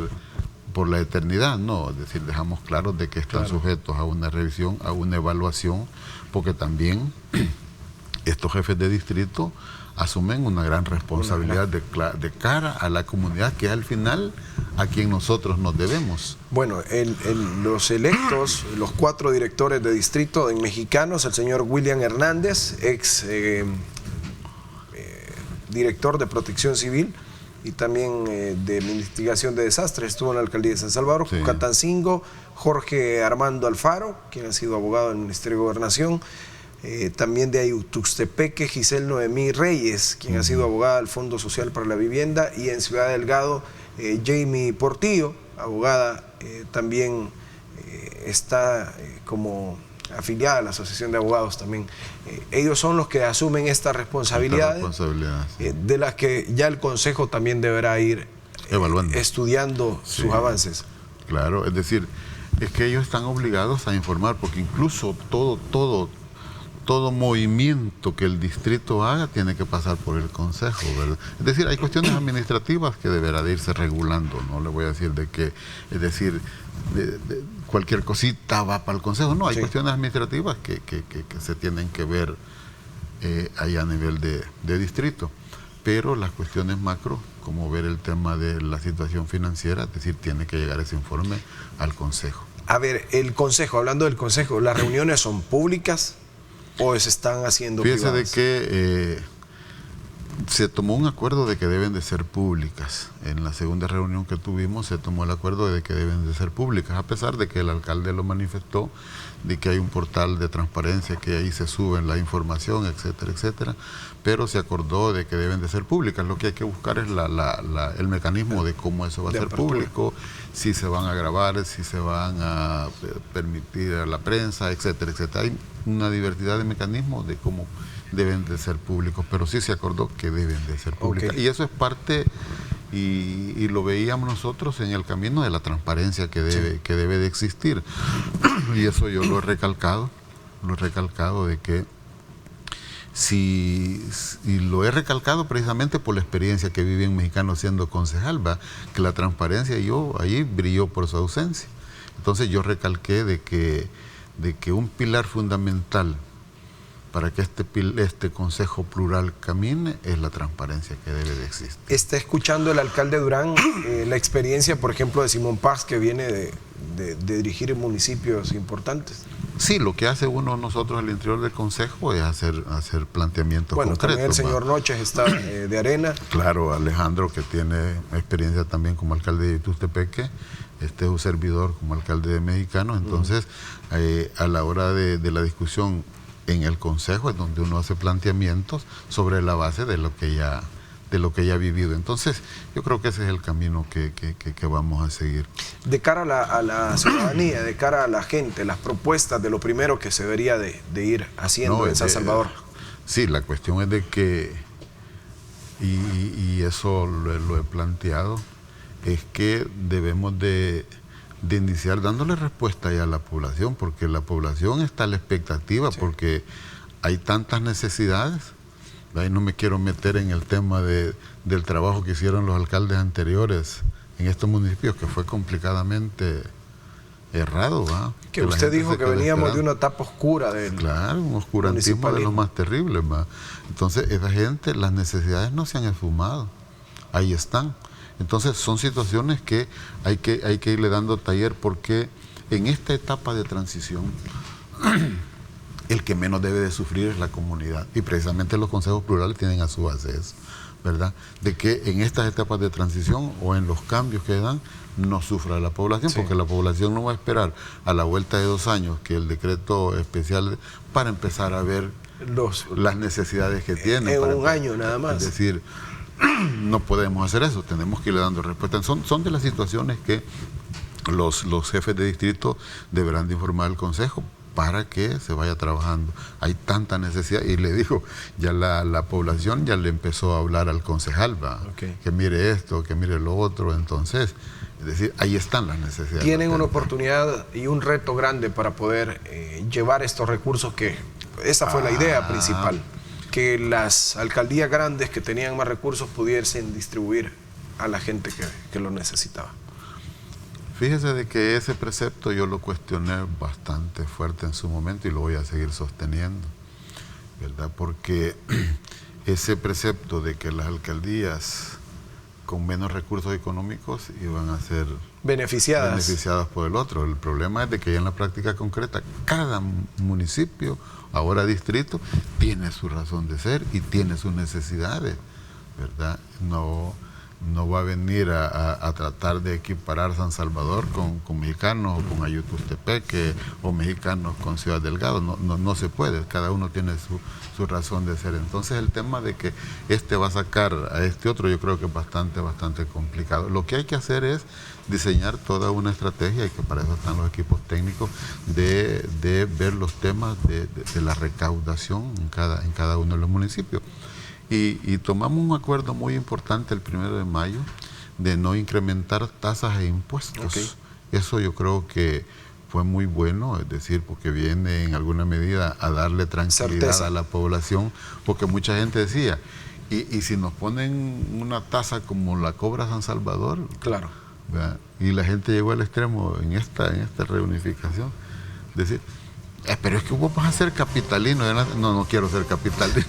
por la eternidad, no, es decir, dejamos claro de que están sujetos a una revisión, a una evaluación, porque también estos jefes de distrito asumen una gran responsabilidad de cara a la comunidad, que es al final a quien nosotros nos debemos. Bueno, los electos, los 4 directores de distrito en Mexicanos, el señor William Hernández, ex director de Protección Civil y también de Investigación de Desastres, estuvo en la alcaldía de San Salvador, sí. Catancingo, Jorge Armando Alfaro, quien ha sido abogado del Ministerio de Gobernación, también de Ayutuxtepeque, Giselle Noemí Reyes, quien ha sido abogada del Fondo Social para la Vivienda, y en Ciudad Delgado, Jamie Portillo, abogada, también está como afiliada a la Asociación de Abogados también. Ellos son los que asumen estas responsabilidades, de las que ya el Consejo también deberá ir evaluando, estudiando sus avances. Claro, es decir, es que ellos están obligados a informar, porque incluso todo movimiento que el distrito haga tiene que pasar por el consejo, ¿verdad? Es decir, hay cuestiones administrativas que deberá de irse regulando, no le voy a decir de que, es decir, de cualquier cosita va para el consejo, no, hay cuestiones administrativas que se tienen que ver allá a nivel de distrito, pero las cuestiones macro, como ver el tema de la situación financiera, es decir, tiene que llegar ese informe al consejo. A ver, el consejo, hablando del consejo, ¿las reuniones son públicas o se están haciendo privadas? Fíjese de que se tomó un acuerdo de que deben de ser públicas. En la segunda reunión que tuvimos se tomó el acuerdo de que deben de ser públicas, a pesar de que el alcalde lo manifestó, de que hay un portal de transparencia, que ahí se suben la información, etcétera, etcétera, pero se acordó de que deben de ser públicas. Lo que hay que buscar es el mecanismo de cómo eso va a ser público, si se van a grabar, si se van a permitir a la prensa, etcétera, etcétera. Hay una diversidad de mecanismos de cómo deben de ser públicos, pero sí se acordó que deben de ser públicas. Y eso es parte, y lo veíamos nosotros en el camino de la transparencia que debe de existir. Y eso yo lo he recalcado de que y lo he recalcado precisamente por la experiencia que viví en Mexicano siendo concejal, ¿va? Que la transparencia ahí brilló por su ausencia. Entonces yo recalqué de que un pilar fundamental para que este consejo plural camine es la transparencia que debe de existir. Está escuchando el alcalde Durán la experiencia, por ejemplo, de Simón Paz, que viene de dirigir municipios importantes. Sí, lo que hace nosotros al interior del consejo es hacer planteamientos concretos. Bueno, también el señor Noches está de Arena. Claro, Alejandro, que tiene experiencia también como alcalde de Tustepeque, este es un servidor como alcalde de Mexicano. Entonces, a la hora de la discusión en el consejo es donde uno hace planteamientos sobre la base de lo que ya ha vivido. Entonces, yo creo que ese es el camino que vamos a seguir. De cara a la ciudadanía, de cara a la gente, las propuestas de lo primero que se debería de ir haciendo en San Salvador. Sí, la cuestión es de que, y eso lo he planteado, es que debemos de iniciar dándole respuesta ya a la población, porque la población está a la expectativa, sí, porque hay tantas necesidades. Ahí no me quiero meter en el tema del trabajo que hicieron los alcaldes anteriores en estos municipios, que fue complicadamente errado, ¿va? Que usted dijo que veníamos de una etapa oscura del Claro, un oscurantismo de los más terribles, ¿va? Entonces, esa gente, las necesidades no se han esfumado, ahí están. Entonces, son situaciones que hay que irle dando taller, porque en esta etapa de transición el que menos debe de sufrir es la comunidad, y precisamente los consejos plurales tienen a su base eso, ¿verdad? De que en estas etapas de transición o en los cambios que dan no sufra la población, sí, porque la población no va a esperar a la vuelta de 2 años que el decreto especial para empezar a ver las necesidades que tienen. En un año nada más. Es decir, no podemos hacer eso, tenemos que irle dando respuesta. Son de las situaciones que los jefes de distrito deberán de informar al consejo para que se vaya trabajando. Hay tanta necesidad, y le digo, ya la población ya le empezó a hablar al concejal, ¿va? Okay, que mire esto, que mire lo otro. Entonces, es decir, ahí están las necesidades. Tienen una oportunidad y un reto grande para poder llevar estos recursos, que esa fue la idea principal, que las alcaldías grandes que tenían más recursos pudiesen distribuir a la gente que lo necesitaba. Fíjese de que ese precepto yo lo cuestioné bastante fuerte en su momento y lo voy a seguir sosteniendo, ¿verdad? Porque ese precepto de que las alcaldías con menos recursos económicos iban a ser beneficiadas por el otro. El problema es de que ya en la práctica concreta cada municipio, ahora distrito, tiene su razón de ser y tiene sus necesidades, ¿verdad? No va a venir a tratar de equiparar San Salvador con Mexicanos o con Ayutustepeque o Mexicanos con Ciudad Delgado. No se puede, cada uno tiene su razón de ser. Entonces el tema de que este va a sacar a este otro, yo creo que es bastante complicado. Lo que hay que hacer es diseñar toda una estrategia, y que para eso están los equipos técnicos, de ver los temas de la recaudación en cada uno de los municipios. Y tomamos un acuerdo muy importante el 1 de mayo de no incrementar tasas e impuestos. Okay. Eso yo creo que fue muy bueno, es decir, porque viene en alguna medida a darle tranquilidad a la población, porque mucha gente decía, y si nos ponen una tasa como la cobra San Salvador, claro, ¿verdad? Y la gente llegó al extremo en esta reunificación, decir, pero es que vos vas a ser capitalino. No quiero ser capitalino.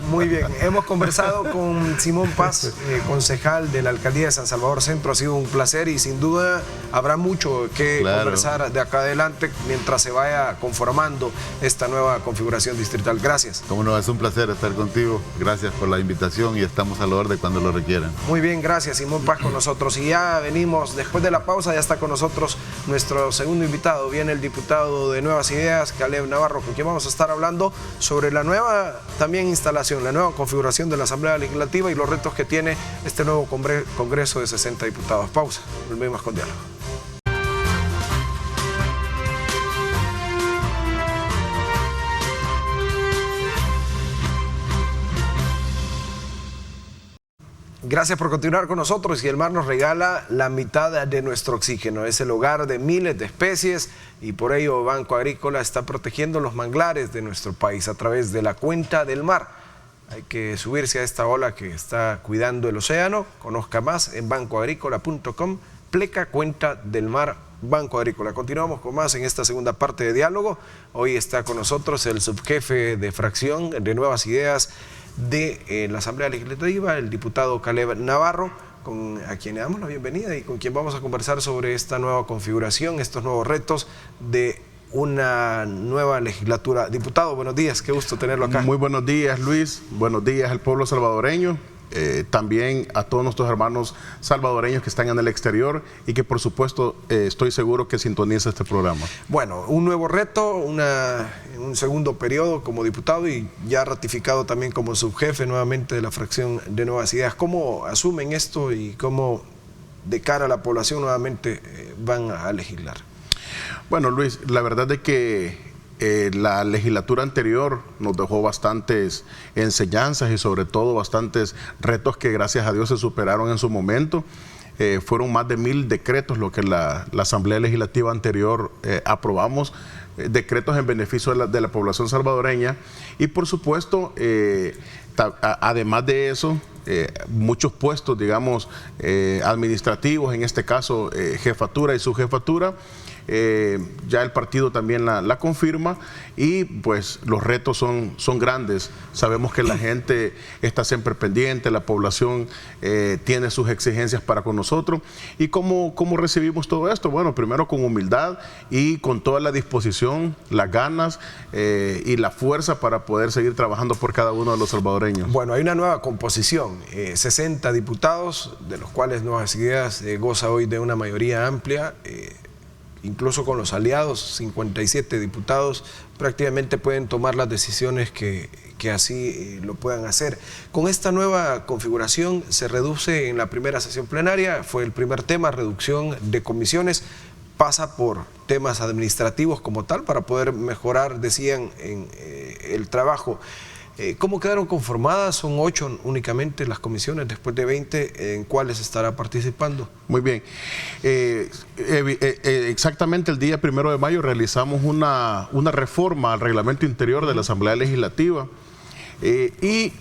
Muy bien, hemos conversado con Simón Paz, concejal de la Alcaldía de San Salvador Centro. Ha sido un placer y sin duda habrá mucho que conversar de acá adelante mientras se vaya conformando esta nueva configuración distrital. Gracias. Cómo no, es un placer estar contigo. Gracias por la invitación y estamos a la orden cuando lo requieran. Muy bien, gracias. Simón Paz con nosotros. Y ya venimos, después de la pausa, ya está con nosotros nuestro segundo invitado. Viene el diputado de Nuevas Ideas, Caleb Navarro, con quien vamos a estar hablando sobre la nueva también instalación, la nueva configuración de la Asamblea Legislativa y los retos que tiene este nuevo Congreso de 60 diputados. Pausa, volvemos con diálogo. Gracias por continuar con nosotros. Y el mar nos regala la mitad de nuestro oxígeno. Es el hogar de miles de especies y por ello Banco Agrícola está protegiendo los manglares de nuestro país a través de la cuenta del mar. Hay que subirse a esta ola que está cuidando el océano. Conozca más en bancoagrícola.com, pleca cuenta del mar Banco Agrícola. Continuamos con más en esta segunda parte de diálogo. Hoy está con nosotros el subjefe de fracción de Nuevas Ideas de la Asamblea Legislativa, el diputado Caleb Navarro, a quien le damos la bienvenida y con quien vamos a conversar sobre esta nueva configuración, estos nuevos retos de una nueva legislatura. Diputado, buenos días, qué gusto tenerlo acá. Muy buenos días, Luis, buenos días al pueblo salvadoreño, también a todos nuestros hermanos salvadoreños que están en el exterior y que por supuesto estoy seguro que sintoniza este programa. Bueno, un nuevo reto, un segundo periodo como diputado y ya ratificado también como subjefe nuevamente de la fracción de Nuevas Ideas. ¿Cómo asumen esto y cómo de cara a la población nuevamente van a legislar? Bueno, Luis, la verdad es que la legislatura anterior nos dejó bastantes enseñanzas y sobre todo bastantes retos que gracias a Dios se superaron en su momento. Fueron más de 1000 decretos lo que la Asamblea Legislativa anterior aprobamos, decretos en beneficio de la población salvadoreña y por supuesto, además de eso, muchos puestos, digamos, administrativos, en este caso jefatura y subjefatura. Ya el partido también la confirma y pues los retos son grandes. Sabemos que la gente está siempre pendiente, la población tiene sus exigencias para con nosotros. ¿Y cómo recibimos todo esto? Bueno, primero con humildad y con toda la disposición, las ganas y la fuerza para poder seguir trabajando por cada uno de los salvadoreños. Bueno, hay una nueva composición, 60 diputados, de los cuales Nuevas Ideas goza hoy de una mayoría amplia. Incluso con los aliados, 57 diputados prácticamente pueden tomar las decisiones que así lo puedan hacer. Con esta nueva configuración se reduce en la primera sesión plenaria, fue el primer tema, reducción de comisiones, pasa por temas administrativos como tal para poder mejorar, decían, en el trabajo. ¿Cómo quedaron conformadas? Son 8 únicamente las comisiones, después de 20, ¿en cuáles estará participando? Muy bien. Exactamente el día 1 de mayo realizamos una reforma al reglamento interior de la Asamblea Legislativa y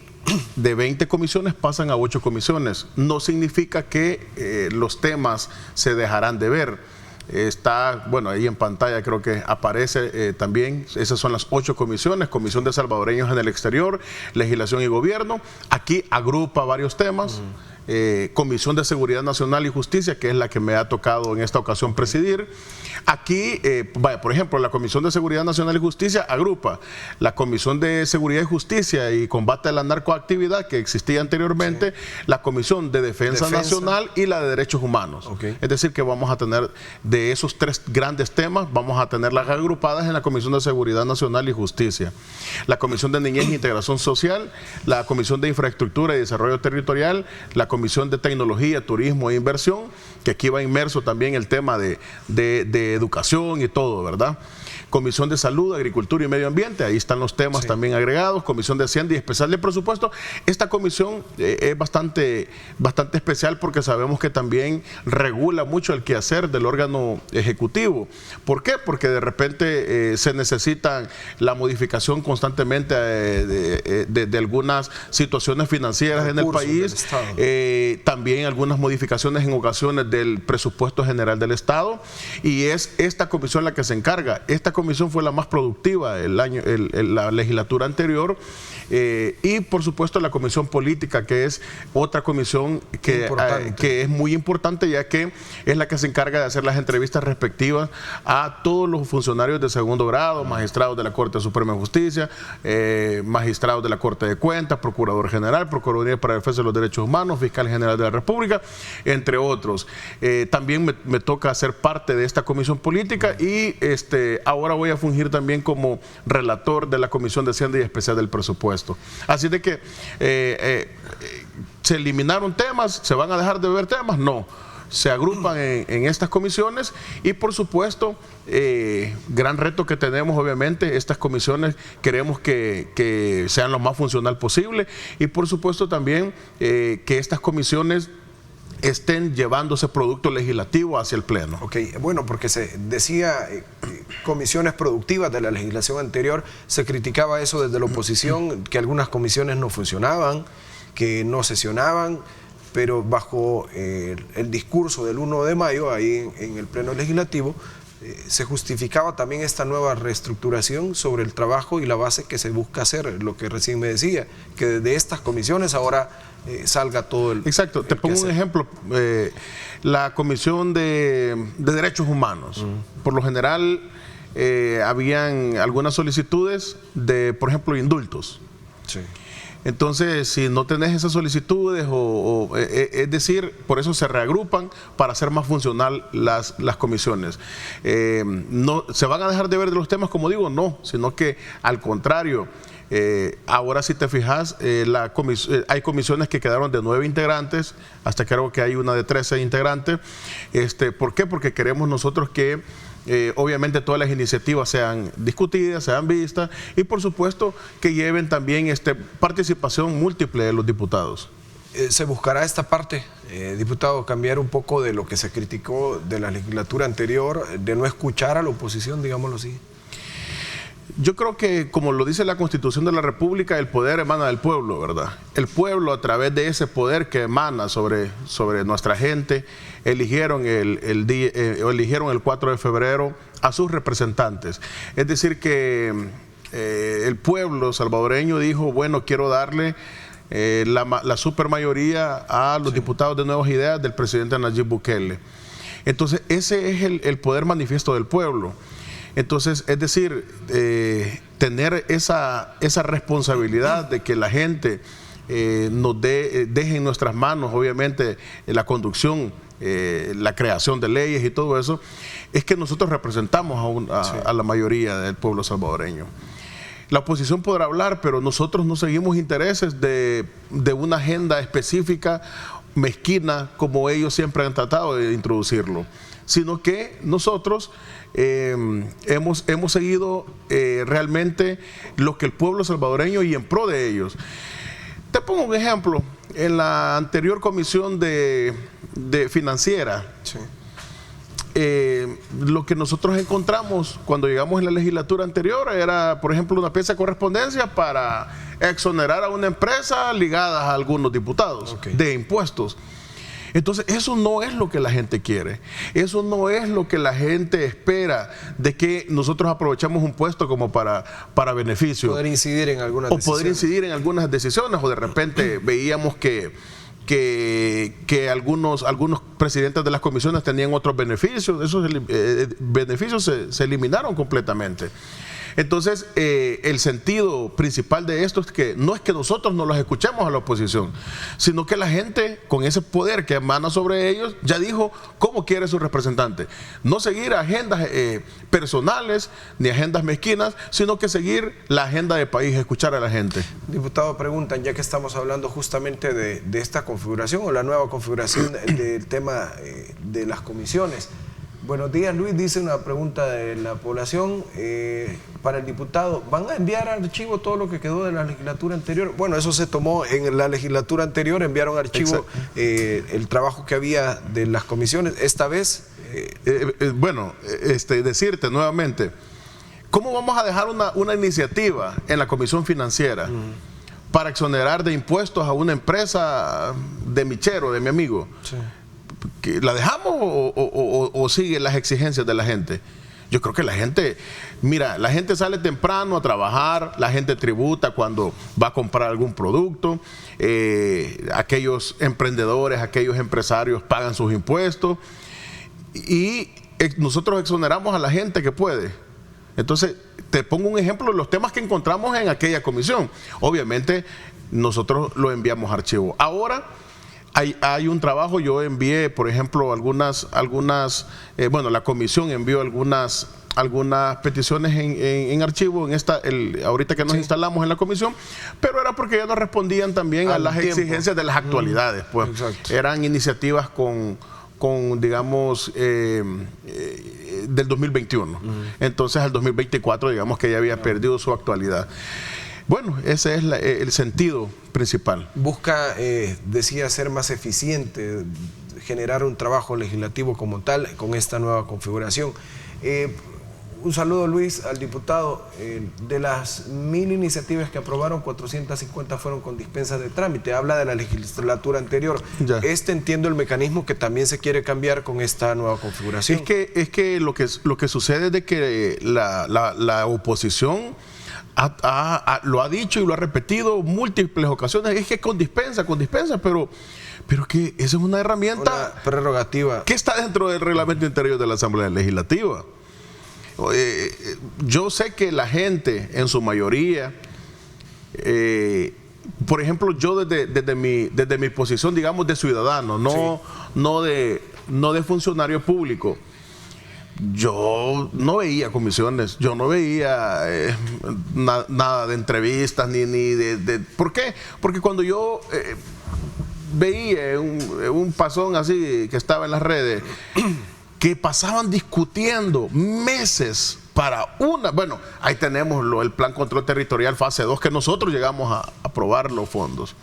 de 20 comisiones pasan a 8 comisiones. No significa que los temas se dejarán de ver. Está, bueno, ahí en pantalla creo que aparece también, esas son las 8 comisiones, Comisión de Salvadoreños en el Exterior, Legislación y Gobierno, aquí agrupa varios temas, Comisión de Seguridad Nacional y Justicia, que es la que me ha tocado en esta ocasión presidir. Aquí, por ejemplo, la Comisión de Seguridad Nacional y Justicia agrupa la Comisión de Seguridad y Justicia y Combate a la Narcoactividad, que existía anteriormente, sí, la Comisión de Defensa Nacional y la de Derechos Humanos. Okay. Es decir, que vamos a tener de esos 3 grandes temas, vamos a tenerlas agrupadas en la Comisión de Seguridad Nacional y Justicia. La Comisión de Niñez e Integración Social, la Comisión de Infraestructura y Desarrollo Territorial, la Comisión de Tecnología, Turismo e Inversión, que aquí va inmerso también el tema de educación y todo, ¿verdad? Comisión de Salud, Agricultura y Medio Ambiente, ahí están los temas, sí, también agregados. Comisión de Hacienda y Especial de Presupuesto. Esta comisión es bastante especial porque sabemos que también regula mucho el quehacer del órgano ejecutivo. ¿Por qué? Porque de repente se necesita la modificación constantemente de algunas situaciones financieras en el país, también algunas modificaciones en ocasiones del presupuesto general del Estado, y es esta comisión la que se encarga. Esta comisión fue la más productiva la legislatura anterior, y por supuesto la comisión política, que es otra comisión que es muy importante, ya que es la que se encarga de hacer las entrevistas respectivas a todos los funcionarios de segundo grado, magistrados de la Corte Suprema de Justicia, magistrados de la Corte de Cuentas, Procurador General, Procuraduría para la Defensa de los Derechos Humanos, Fiscal General de la República, entre otros. También me toca ser parte de esta comisión política y ahora voy a fungir también como relator de la Comisión de Hacienda y Especial del Presupuesto. Así de que se eliminaron temas, ¿se van a dejar de ver temas? No. se agrupan en estas comisiones y por supuesto, gran reto que tenemos obviamente, estas comisiones queremos que sean lo más funcional posible y por supuesto también que estas comisiones estén llevando ese producto legislativo hacia el Pleno. Ok, bueno, porque se decía comisiones productivas de la legislación anterior, se criticaba eso desde la oposición, que algunas comisiones no funcionaban, que no sesionaban, pero bajo el discurso del 1 de mayo, ahí en el Pleno Legislativo, se justificaba también esta nueva reestructuración sobre el trabajo y la base que se busca hacer, lo que recién me decía, que desde estas comisiones ahora salga todo el... Exacto, te pongo un ejemplo, la Comisión de Derechos Humanos, por lo general habían algunas solicitudes de, por ejemplo, indultos. Sí. Entonces, si no tenés esas solicitudes, es decir, por eso se reagrupan para hacer más funcional las comisiones. No, ¿se van a dejar de ver de los temas, como digo? No, sino que al contrario, ahora si te fijas, hay comisiones que quedaron de 9 integrantes, hasta creo que hay una de 13 integrantes. ¿Por qué? Porque queremos nosotros que obviamente todas las iniciativas sean discutidas, sean vistas y por supuesto que lleven también participación múltiple de los diputados. ¿Se buscará esta parte, diputado, cambiar un poco de lo que se criticó de la legislatura anterior, de no escuchar a la oposición, digámoslo así? Yo creo que, como lo dice la Constitución de la República, el poder emana del pueblo, ¿verdad? El pueblo, a través de ese poder que emana sobre nuestra gente, eligieron el 4 de febrero a sus representantes. Es decir, que el pueblo salvadoreño dijo, bueno, quiero darle la supermayoría a los diputados de Nuevas Ideas del presidente Nayib Bukele. Entonces, ese es el poder manifiesto del pueblo. Entonces, es decir, tener esa responsabilidad de que la gente nos deje en nuestras manos, obviamente, la conducción, la creación de leyes y todo eso, es que nosotros representamos a la mayoría del pueblo salvadoreño. La oposición podrá hablar, pero nosotros no seguimos intereses de una agenda específica, mezquina, como ellos siempre han tratado de introducirlo, sino que nosotros hemos seguido realmente lo que el pueblo salvadoreño y en pro de ellos. Te pongo un ejemplo, en la anterior comisión de financiera, Sí. Lo que nosotros encontramos cuando llegamos en la legislatura anterior era, por ejemplo, una pieza de correspondencia para exonerar a una empresa ligada a algunos diputados de impuestos. Entonces, eso no es lo que la gente quiere, eso no es lo que la gente espera, de que nosotros aprovechamos un puesto como para beneficio. Poder incidir en algunas decisiones. Poder incidir en algunas decisiones, o de repente veíamos que algunos presidentes de las comisiones tenían otros beneficios, esos beneficios se eliminaron completamente. Entonces, el sentido principal de esto es que no es que nosotros no los escuchemos a la oposición, sino que la gente, con ese poder que emana sobre ellos, ya dijo cómo quiere su representante. No seguir agendas personales ni agendas mezquinas, sino que seguir la agenda de país, escuchar a la gente. Diputado, preguntan, ya que estamos hablando justamente de esta configuración o la nueva configuración del tema de las comisiones. Buenos días, Luis, dice una pregunta de la población para el diputado. ¿Van a enviar al archivo todo lo que quedó de la legislatura anterior? Bueno, eso se tomó en la legislatura anterior, enviaron al archivo el trabajo que había de las comisiones. Esta vez... decirte nuevamente, ¿cómo vamos a dejar una iniciativa en la Comisión Financiera para exonerar de impuestos a una empresa de mi chero, de mi amigo? Sí. ¿La dejamos o sigue las exigencias de la gente? Yo creo que la gente, mira, la gente sale temprano a trabajar, la gente tributa cuando va a comprar algún producto, aquellos emprendedores, aquellos empresarios pagan sus impuestos y nosotros exoneramos a la gente que puede. Entonces, te pongo un ejemplo de los temas que encontramos en aquella comisión. Obviamente, nosotros lo enviamos a archivo. Ahora, hay un trabajo, yo envié, por ejemplo, la comisión envió algunas peticiones en archivo, ahorita que nos instalamos en la comisión, pero era porque ya nos respondían también a las exigencias de las actualidades, pues. Eran iniciativas con digamos, del 2021. Entonces al 2024, digamos que ya había perdido su actualidad. Bueno, ese es el sentido principal. Busca, decía, ser más eficiente, generar un trabajo legislativo como tal con esta nueva configuración. Un saludo, Luis, al diputado. De las 1000 iniciativas que aprobaron, 450 fueron con dispensas de trámite. Habla de la legislatura anterior. Ya. Entiendo el mecanismo que también se quiere cambiar con esta nueva configuración. Es que lo que sucede es de que la oposición lo ha dicho y lo ha repetido múltiples ocasiones. Es que con dispensa, pero que esa es una herramienta, una prerrogativa que está dentro del reglamento interior de la Asamblea Legislativa. Yo sé que la gente, en su mayoría, por ejemplo, yo desde mi posición, digamos, de ciudadano, no de funcionario público, yo no veía comisiones, yo no veía nada de entrevistas, ni de... ¿Por qué? Porque cuando yo veía un pasón así que estaba en las redes, que pasaban discutiendo meses para una... Ahí tenemos el Plan Control Territorial fase 2, que nosotros llegamos a aprobar los fondos.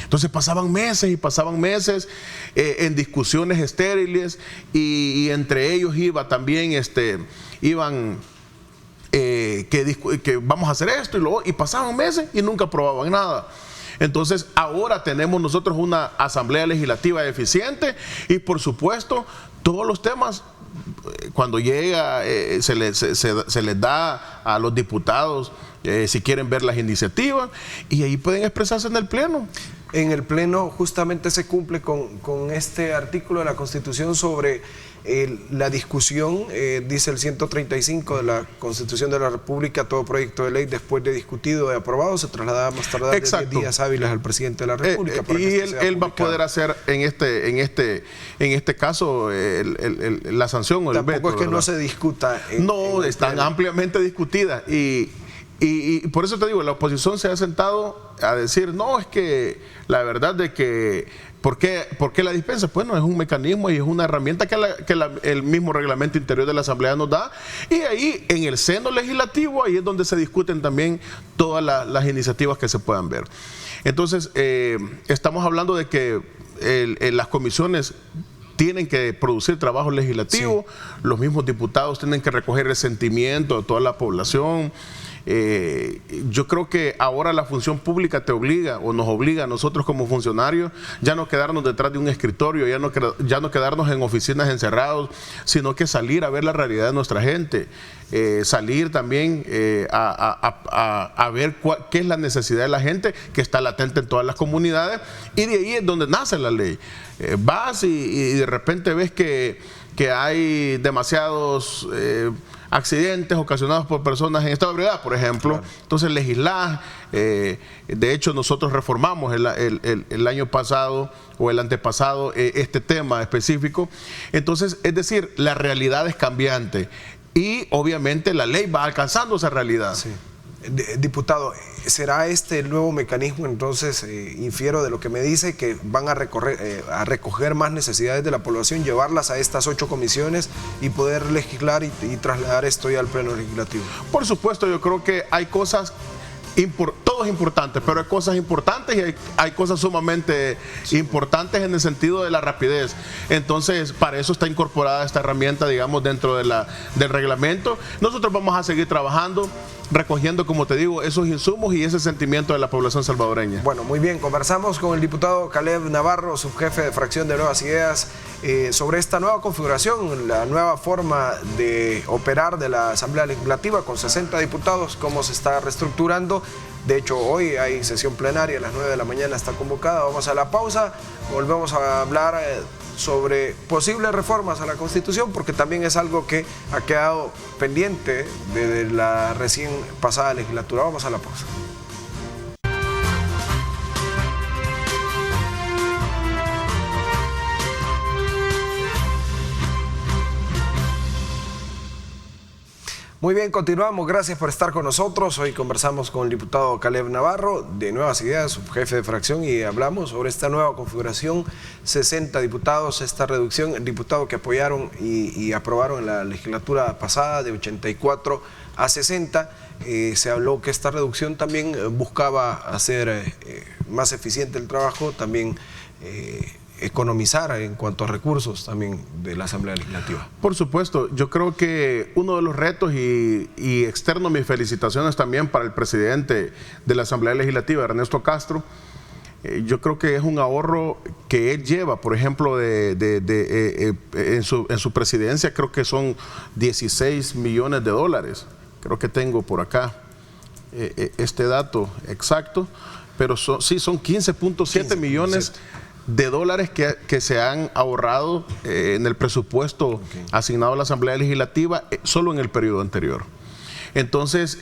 Entonces pasaban meses en discusiones estériles y entre ellos iba también, que vamos a hacer esto y pasaban meses y nunca aprobaban nada. Entonces ahora tenemos nosotros una Asamblea Legislativa eficiente y por supuesto todos los temas, cuando llega, se les da a los diputados si quieren ver las iniciativas y ahí pueden expresarse en el Pleno. En el Pleno justamente se cumple con este artículo de la Constitución sobre la discusión, dice el 135 de la Constitución de la República: todo proyecto de ley después de discutido y aprobado se traslada más tardar de 10 días hábiles al presidente de la República. Y él va a poder hacer en este caso la sanción o el veto. Tampoco es que ¿verdad? No se discuta. No, están ampliamente discutidas y por eso te digo, la oposición se ha sentado a decir, no, es que la verdad de que, ¿por qué la dispensa? Bueno, es un mecanismo y es una herramienta que el mismo reglamento interior de la Asamblea nos da, y ahí en el seno legislativo, ahí es donde se discuten también todas las iniciativas que se puedan ver. Entonces, estamos hablando de que las comisiones tienen que producir trabajo legislativo, sí. Los mismos diputados tienen que recoger el sentimiento de toda la población. Yo creo que ahora la función pública te obliga o nos obliga a nosotros como funcionarios ya no quedarnos detrás de un escritorio, ya no quedarnos en oficinas encerrados, sino que salir a ver la realidad de nuestra gente, salir también a ver qué es la necesidad de la gente que está latente en todas las comunidades, y de ahí es donde nace la ley. Vas y de repente ves que hay demasiados accidentes ocasionados por personas en estado de ebriedad, por ejemplo. Claro. Entonces legislar, de hecho nosotros reformamos el año pasado o el antepasado este tema específico. Entonces, es decir, la realidad es cambiante y obviamente la ley va alcanzando esa realidad. Sí. Diputado, ¿será este el nuevo mecanismo? Entonces, infiero de lo que me dice, que van a recoger más necesidades de la población, llevarlas a estas 8 comisiones y poder legislar y trasladar esto ya al Pleno Legislativo. Por supuesto, yo creo que hay cosas, todo es importante, pero hay cosas importantes y hay cosas sumamente importantes en el sentido de la rapidez. Entonces, para eso está incorporada esta herramienta, digamos, dentro del reglamento. Nosotros vamos a seguir trabajando, recogiendo, como te digo, esos insumos y ese sentimiento de la población salvadoreña. Bueno, muy bien, conversamos con el diputado Caleb Navarro, subjefe de fracción de Nuevas Ideas, sobre esta nueva configuración, la nueva forma de operar de la Asamblea Legislativa con 60 diputados, cómo se está reestructurando. De hecho, hoy hay sesión plenaria, a las 9 de la mañana está convocada. Vamos a la pausa, volvemos a hablar sobre posibles reformas a la Constitución, porque también es algo que ha quedado pendiente desde la recién pasada legislatura. Vamos a la pausa. Muy bien, continuamos. Gracias por estar con nosotros. Hoy conversamos con el diputado Caleb Navarro de Nuevas Ideas, su jefe de fracción, y hablamos sobre esta nueva configuración, 60 diputados, esta reducción, el diputado que apoyaron y aprobaron en la legislatura pasada de 84 a 60. Se habló que esta reducción también buscaba hacer más eficiente el trabajo, también economizar en cuanto a recursos también de la Asamblea Legislativa. Por supuesto, yo creo que uno de los retos, y externo mis felicitaciones también para el presidente de la Asamblea Legislativa, Ernesto Castro, yo creo que es un ahorro que él lleva, por ejemplo, en su presidencia, creo que son 16 millones de dólares, creo que tengo por acá este dato exacto, pero sí son 15.7 millones de dólares que se han ahorrado en el presupuesto asignado a la Asamblea Legislativa solo en el periodo anterior. Entonces,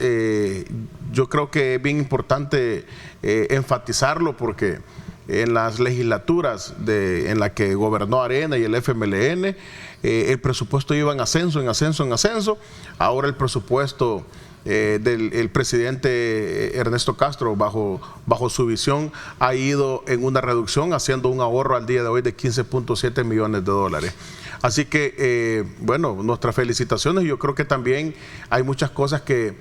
yo creo que es bien importante enfatizarlo, porque en las legislaturas en la que gobernó Arena y el FMLN, el presupuesto iba en ascenso, en ascenso, en ascenso. Ahora el presupuesto del presidente Ernesto Castro, bajo su visión, ha ido en una reducción, haciendo un ahorro al día de hoy de 15.7 millones de dólares. Así que, bueno, nuestras felicitaciones. Yo creo que también hay muchas cosas que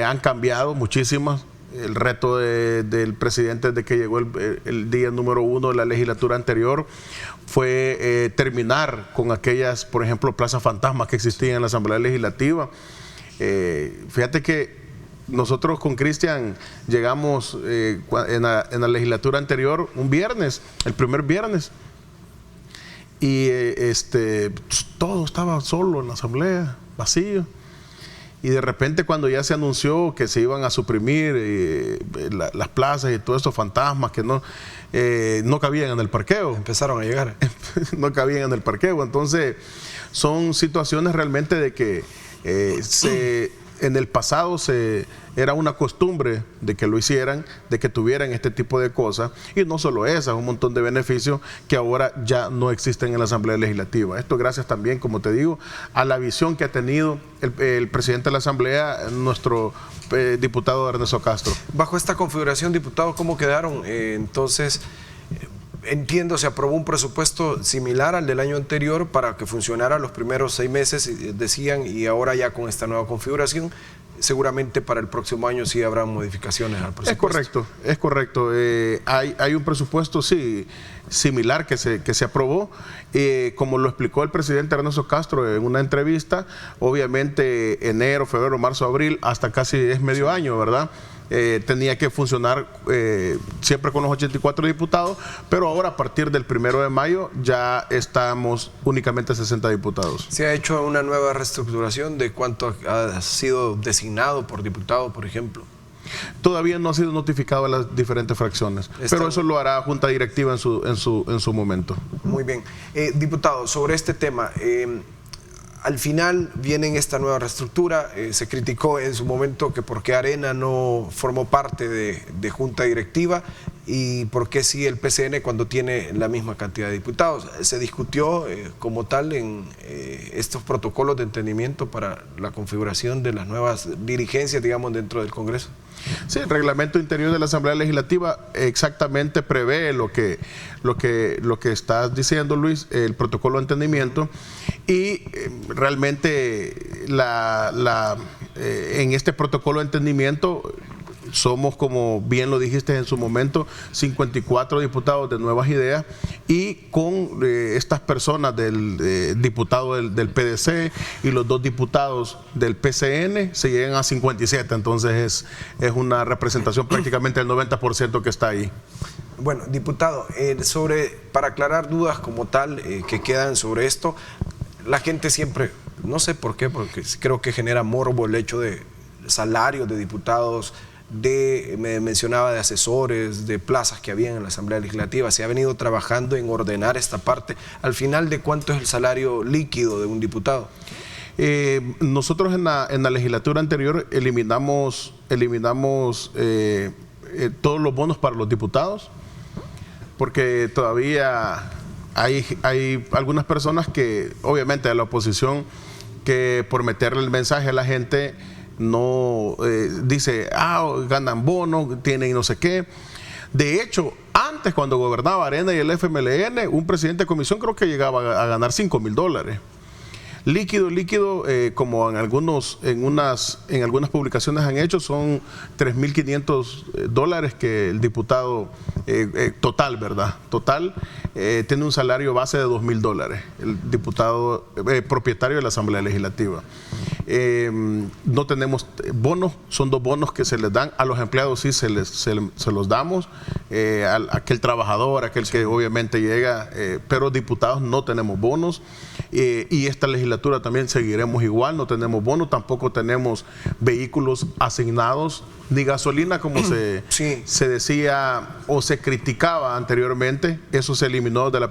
han cambiado, muchísimas. El reto del presidente desde que llegó el día número 1 de la legislatura anterior fue terminar con aquellas, por ejemplo, plazas fantasmas que existían en la Asamblea Legislativa. Fíjate que nosotros con Cristian llegamos en la legislatura anterior un viernes, el primer viernes, y todo estaba solo en la asamblea, vacío, y de repente cuando ya se anunció que se iban a suprimir las plazas y todos estos fantasmas que no cabían en el parqueo, empezaron a llegar. No cabían en el parqueo. Entonces son situaciones realmente de que en el pasado era una costumbre de que lo hicieran, de que tuvieran este tipo de cosas, y no solo esas, un montón de beneficios que ahora ya no existen en la Asamblea Legislativa. Esto gracias también, como te digo, a la visión que ha tenido el presidente de la Asamblea, nuestro diputado Ernesto Castro. Bajo esta configuración, diputado, ¿cómo quedaron? Entonces, entiendo, se aprobó un presupuesto similar al del año anterior para que funcionara los primeros 6 meses, decían, y ahora ya con esta nueva configuración, seguramente para el próximo año sí habrá modificaciones al presupuesto. Es correcto. Hay un presupuesto, sí, similar que se aprobó. Como lo explicó el presidente Ernesto Castro en una entrevista, obviamente enero, febrero, marzo, abril, hasta casi es medio año, ¿verdad? Tenía que funcionar siempre con los 84 diputados, pero ahora a partir del 1 de mayo ya estamos únicamente 60 diputados. ¿Se ha hecho una nueva reestructuración de cuánto ha sido designado por diputado, por ejemplo? Todavía no ha sido notificado a las diferentes fracciones, pero eso lo hará Junta Directiva en su momento. Muy bien. Diputado, sobre este tema, al final viene esta nueva reestructura. Se criticó en su momento que por qué Arena no formó parte de Junta Directiva y por qué sí el PCN cuando tiene la misma cantidad de diputados. Se discutió como tal en estos protocolos de entendimiento para la configuración de las nuevas dirigencias, digamos, dentro del Congreso. Sí, el reglamento interior de la Asamblea Legislativa exactamente prevé lo que estás diciendo, Luis, el protocolo de entendimiento, y realmente en este protocolo de entendimiento somos, como bien lo dijiste en su momento, 54 diputados de Nuevas Ideas, y con estas personas del diputado del PDC y los 2 diputados del PCN se llegan a 57, entonces es una representación prácticamente del 90% que está ahí. Bueno, diputado, para aclarar dudas como tal que quedan sobre esto, la gente siempre, no sé por qué, porque creo que genera morbo el hecho de salarios de diputados, me mencionaba de asesores, de plazas que habían en la Asamblea Legislativa. Se ha venido trabajando en ordenar esta parte. Al final, ¿de cuánto es el salario líquido de un diputado? Nosotros en la legislatura anterior eliminamos todos los bonos para los diputados, porque todavía hay algunas personas que obviamente de la oposición que por meterle el mensaje a la gente no dice, ganan bonos, tienen no sé qué. De hecho, antes cuando gobernaba Arena y el FMLN, un presidente de comisión creo que llegaba a ganar $5,000. Líquido, como en algunas publicaciones han hecho, son $3,500 que el diputado total, ¿verdad? Total, tiene un salario base de $2,000, el diputado propietario de la Asamblea Legislativa. No tenemos bonos, son 2 bonos que se les dan a los empleados, sí se los damos, a aquel trabajador, aquel que obviamente llega, pero diputados no tenemos bonos, y esta legislatura también seguiremos igual, no tenemos bonos, tampoco tenemos vehículos asignados, ni gasolina como se decía o se criticaba anteriormente. Eso se eliminó desde la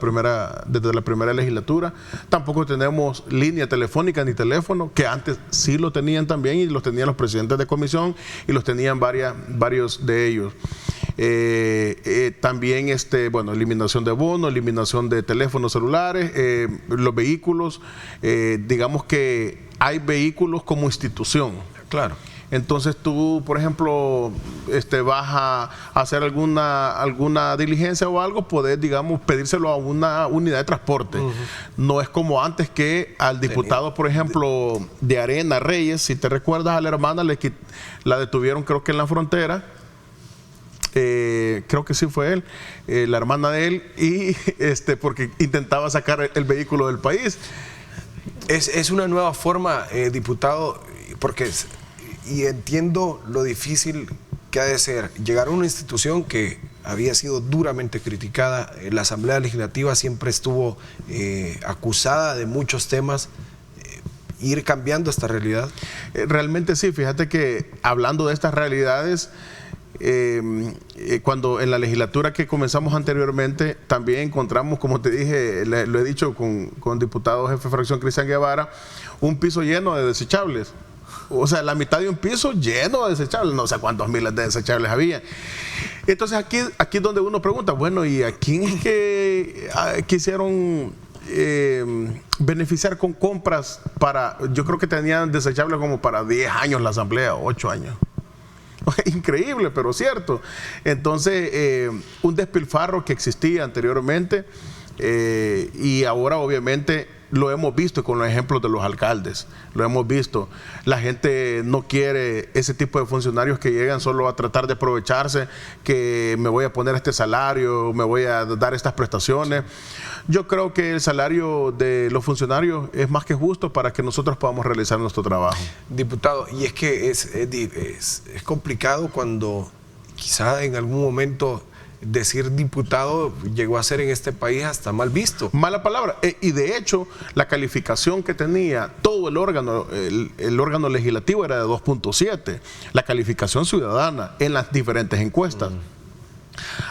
primera legislatura. Tampoco tenemos línea telefónica ni teléfono, que antes sí lo tenían también, y los tenían los presidentes de comisión y los tenían varios de ellos. También eliminación de bonos, eliminación de teléfonos celulares, los vehículos, digamos que hay vehículos como institución. Claro. Entonces tú, por ejemplo, vas a hacer alguna diligencia o algo, podés, digamos, pedírselo a una unidad de transporte. No es como antes, que al diputado, por ejemplo, de Arena, Reyes, si te recuerdas, a la hermana la detuvieron, creo que en la frontera. Creo que sí fue él, la hermana de él, y porque intentaba sacar el vehículo del país. Es una nueva forma, diputado, y entiendo lo difícil que ha de ser llegar a una institución que había sido duramente criticada. La Asamblea Legislativa siempre estuvo acusada de muchos temas. Ir cambiando esta realidad. Realmente sí, fíjate que hablando de estas realidades, cuando en la legislatura que comenzamos anteriormente, también encontramos, como te dije, lo he dicho con diputado jefe de fracción Cristian Guevara, un piso lleno de desechables. O sea, la mitad de un piso lleno de desechables, no sé cuántos miles de desechables había. Entonces aquí es donde uno pregunta, bueno, ¿y a quién es que quisieron beneficiar con compras yo creo que tenían desechables como para 10 años la asamblea, 8 años? Increíble, pero cierto. Entonces, un despilfarro que existía anteriormente, y ahora obviamente lo hemos visto con los ejemplos de los alcaldes, lo hemos visto. La gente no quiere ese tipo de funcionarios que llegan solo a tratar de aprovecharse, que me voy a poner este salario, me voy a dar estas prestaciones. Yo creo que el salario de los funcionarios es más que justo para que nosotros podamos realizar nuestro trabajo. Diputado, y es que es complicado cuando quizá en algún momento decir diputado llegó a ser en este país hasta mal visto. Mala palabra. Y de hecho, la calificación que tenía todo el órgano legislativo era de 2.7. La calificación ciudadana en las diferentes encuestas.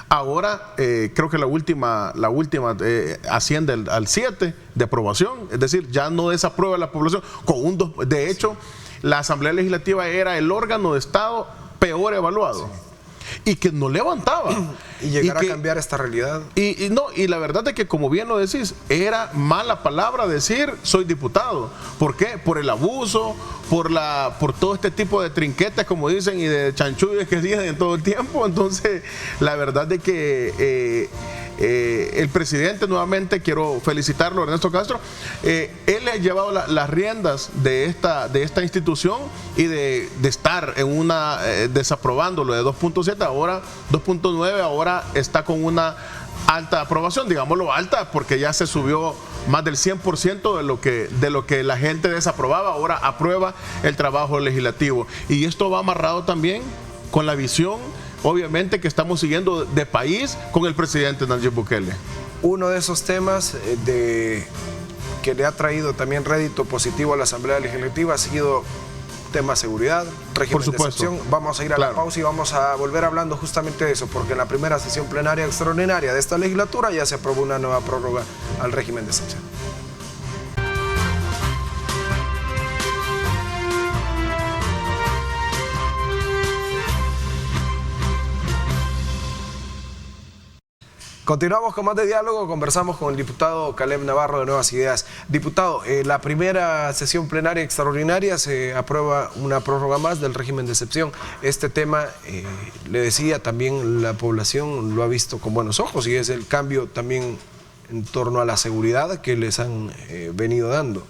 Ahora, creo que la última asciende al 7 de aprobación. Es decir, ya no desaprueba la población con un 2. De hecho, la Asamblea Legislativa era el órgano de Estado peor evaluado. Y que no levantaba. Y llegar a cambiar esta realidad. Y la verdad es que, como bien lo decís, era mala palabra decir soy diputado. ¿Por qué? Por el abuso, por todo este tipo de trinquetes, como dicen, y de chanchullos que dicen en todo el tiempo. Entonces, la verdad es que el presidente, nuevamente quiero felicitarlo, Ernesto Castro, él ha llevado las riendas de esta institución, y de estar en desaprobando lo de 2.7, ahora 2.9, ahora está con una alta aprobación, digámoslo alta, porque ya se subió más del 100% de lo que la gente desaprobaba, ahora aprueba el trabajo legislativo. Y esto va amarrado también con la visión, obviamente, que estamos siguiendo de país con el presidente Nayib Bukele. Uno de esos temas que le ha traído también rédito positivo a la Asamblea Legislativa ha sido tema seguridad, régimen de excepción. Vamos a ir a la pausa y vamos a volver hablando justamente de eso, porque en la primera sesión plenaria extraordinaria de esta legislatura ya se aprobó una nueva prórroga al régimen de excepción. Continuamos con más de diálogo, conversamos con el diputado Caleb Navarro de Nuevas Ideas. Diputado, la primera sesión plenaria extraordinaria se aprueba una prórroga más del régimen de excepción. Este tema, le decía, también la población lo ha visto con buenos ojos y es el cambio también en torno a la seguridad que les han venido dando.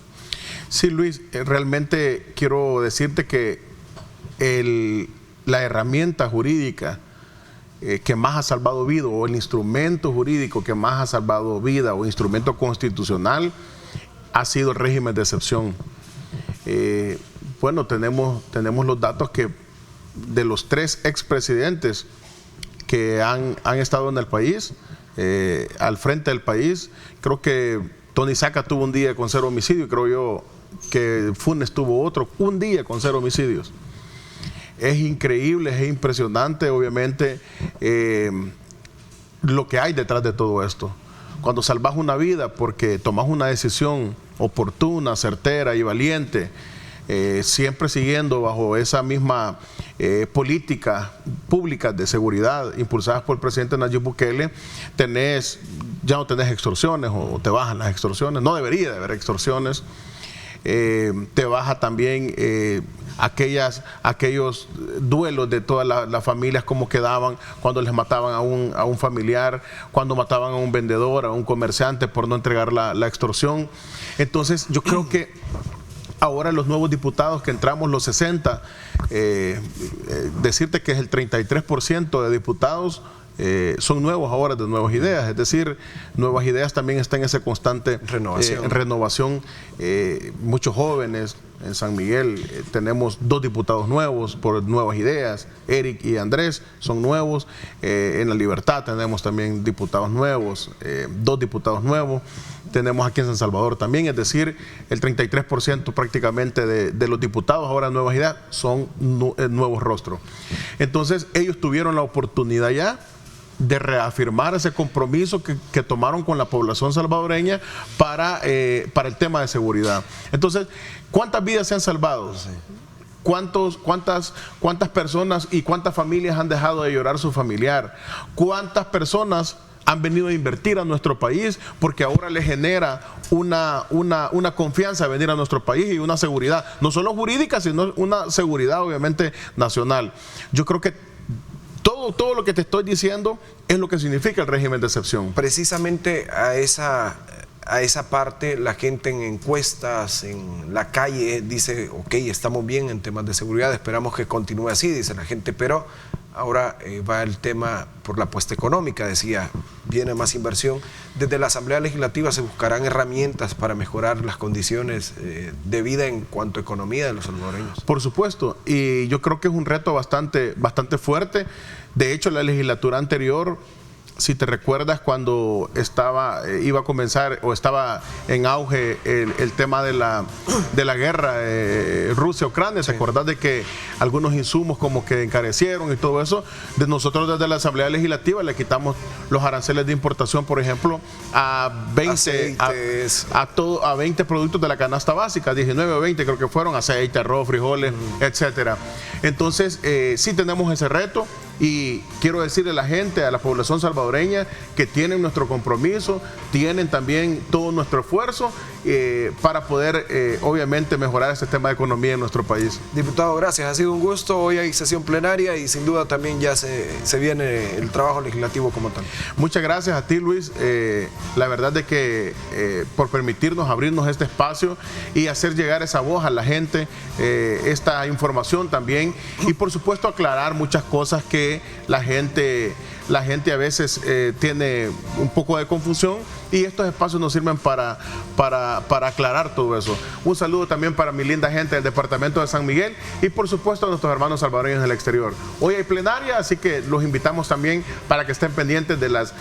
Sí, Luis, realmente quiero decirte que la herramienta jurídica que más ha salvado vida, o el instrumento jurídico que más ha salvado vida, o instrumento constitucional, ha sido el régimen de excepción. Bueno, tenemos los datos que de los 3 expresidentes que han estado en el país, al frente del país, creo que Tony Saca tuvo un día con 0 homicidios, creo yo que Funes tuvo un día con 0 homicidios. Es increíble, es impresionante, obviamente, lo que hay detrás de todo esto. Cuando salvas una vida porque tomas una decisión oportuna, certera y valiente, siempre siguiendo bajo esa misma política pública de seguridad impulsadas por el presidente Nayib Bukele, ya no tenés extorsiones o te bajan las extorsiones, no debería de haber extorsiones. Te baja también aquellos duelos de todas las familias, como quedaban cuando les mataban a un familiar, cuando mataban a un vendedor, a un comerciante por no entregar la extorsión. Entonces yo creo que ahora los nuevos diputados que entramos, los 60, decirte que es el 33% de diputados son nuevos ahora, de Nuevas Ideas, es decir, Nuevas Ideas también está en esa constante renovación. Muchos jóvenes en San Miguel, tenemos 2 diputados nuevos por Nuevas Ideas, Eric y Andrés son nuevos, en La Libertad tenemos también diputados nuevos, 2 diputados nuevos, tenemos aquí en San Salvador también, es decir, el 33% prácticamente de los diputados ahora en Nuevas Ideas son nuevos rostros. Entonces ellos tuvieron la oportunidad ya de reafirmar ese compromiso que tomaron con la población salvadoreña para el tema de seguridad. Entonces, ¿cuántas vidas se han salvado? Sí. ¿Cuántas personas y cuántas familias han dejado de llorar su familiar? ¿Cuántas personas han venido a invertir a nuestro país porque ahora les genera una confianza venir a nuestro país y una seguridad, no solo jurídica, sino una seguridad obviamente nacional? Yo creo que todo lo que te estoy diciendo es lo que significa el régimen de excepción. Precisamente a esa parte, la gente en encuestas, en la calle, dice, ok, estamos bien en temas de seguridad, esperamos que continúe así, dice la gente, pero ahora va el tema por la apuesta económica, decía, viene más inversión. Desde la Asamblea Legislativa se buscarán herramientas para mejorar las condiciones de vida en cuanto a economía de los salvadoreños. Por supuesto, y yo creo que es un reto bastante fuerte. De hecho, la legislatura anterior, si te recuerdas, cuando iba a comenzar o estaba en auge el tema de la guerra Rusia-Ucrania, ¿te acordás de que algunos insumos como que encarecieron y todo eso? Nosotros desde la Asamblea Legislativa le quitamos los aranceles de importación, por ejemplo, a 20 productos de la canasta básica, 19 o 20 creo que fueron, aceite, arroz, frijoles, etcétera. Entonces, sí tenemos ese reto. Y quiero decirle a la gente, a la población salvadoreña, que tienen nuestro compromiso, tienen también todo nuestro esfuerzo para poder, obviamente, mejorar este tema de economía en nuestro país. Diputado, gracias. Ha sido un gusto. Hoy hay sesión plenaria y sin duda también ya se viene el trabajo legislativo como tal. Muchas gracias a ti, Luis. La verdad de que por permitirnos abrirnos este espacio y hacer llegar esa voz a la gente, esta información también, y por supuesto aclarar muchas cosas que la gente a veces tiene un poco de confusión, y estos espacios nos sirven para aclarar todo eso. Un saludo también para mi linda gente del departamento de San Miguel y por supuesto a nuestros hermanos salvadoreños del exterior. Hoy hay plenaria, así que los invitamos también para que estén pendientes de las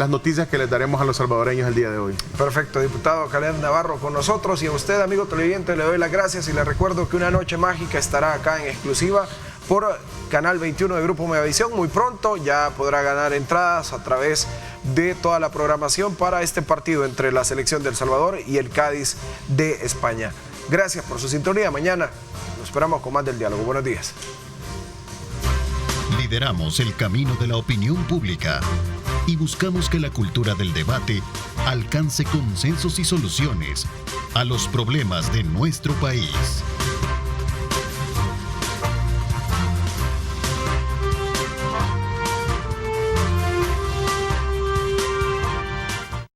noticias que les daremos a los salvadoreños el día de hoy. Perfecto, diputado Caleb Navarro con nosotros, y a usted, amigo televidente, le doy las gracias y le recuerdo que Una Noche Mágica estará acá en exclusiva por Canal 21 de Grupo Megavisión. Muy pronto ya podrá ganar entradas a través de toda la programación para este partido entre la selección de El Salvador y el Cádiz de España. Gracias por su sintonía. Mañana nos esperamos con más del diálogo. Buenos días. Lideramos el camino de la opinión pública. y buscamos que la cultura del debate alcance consensos y soluciones a los problemas de nuestro país.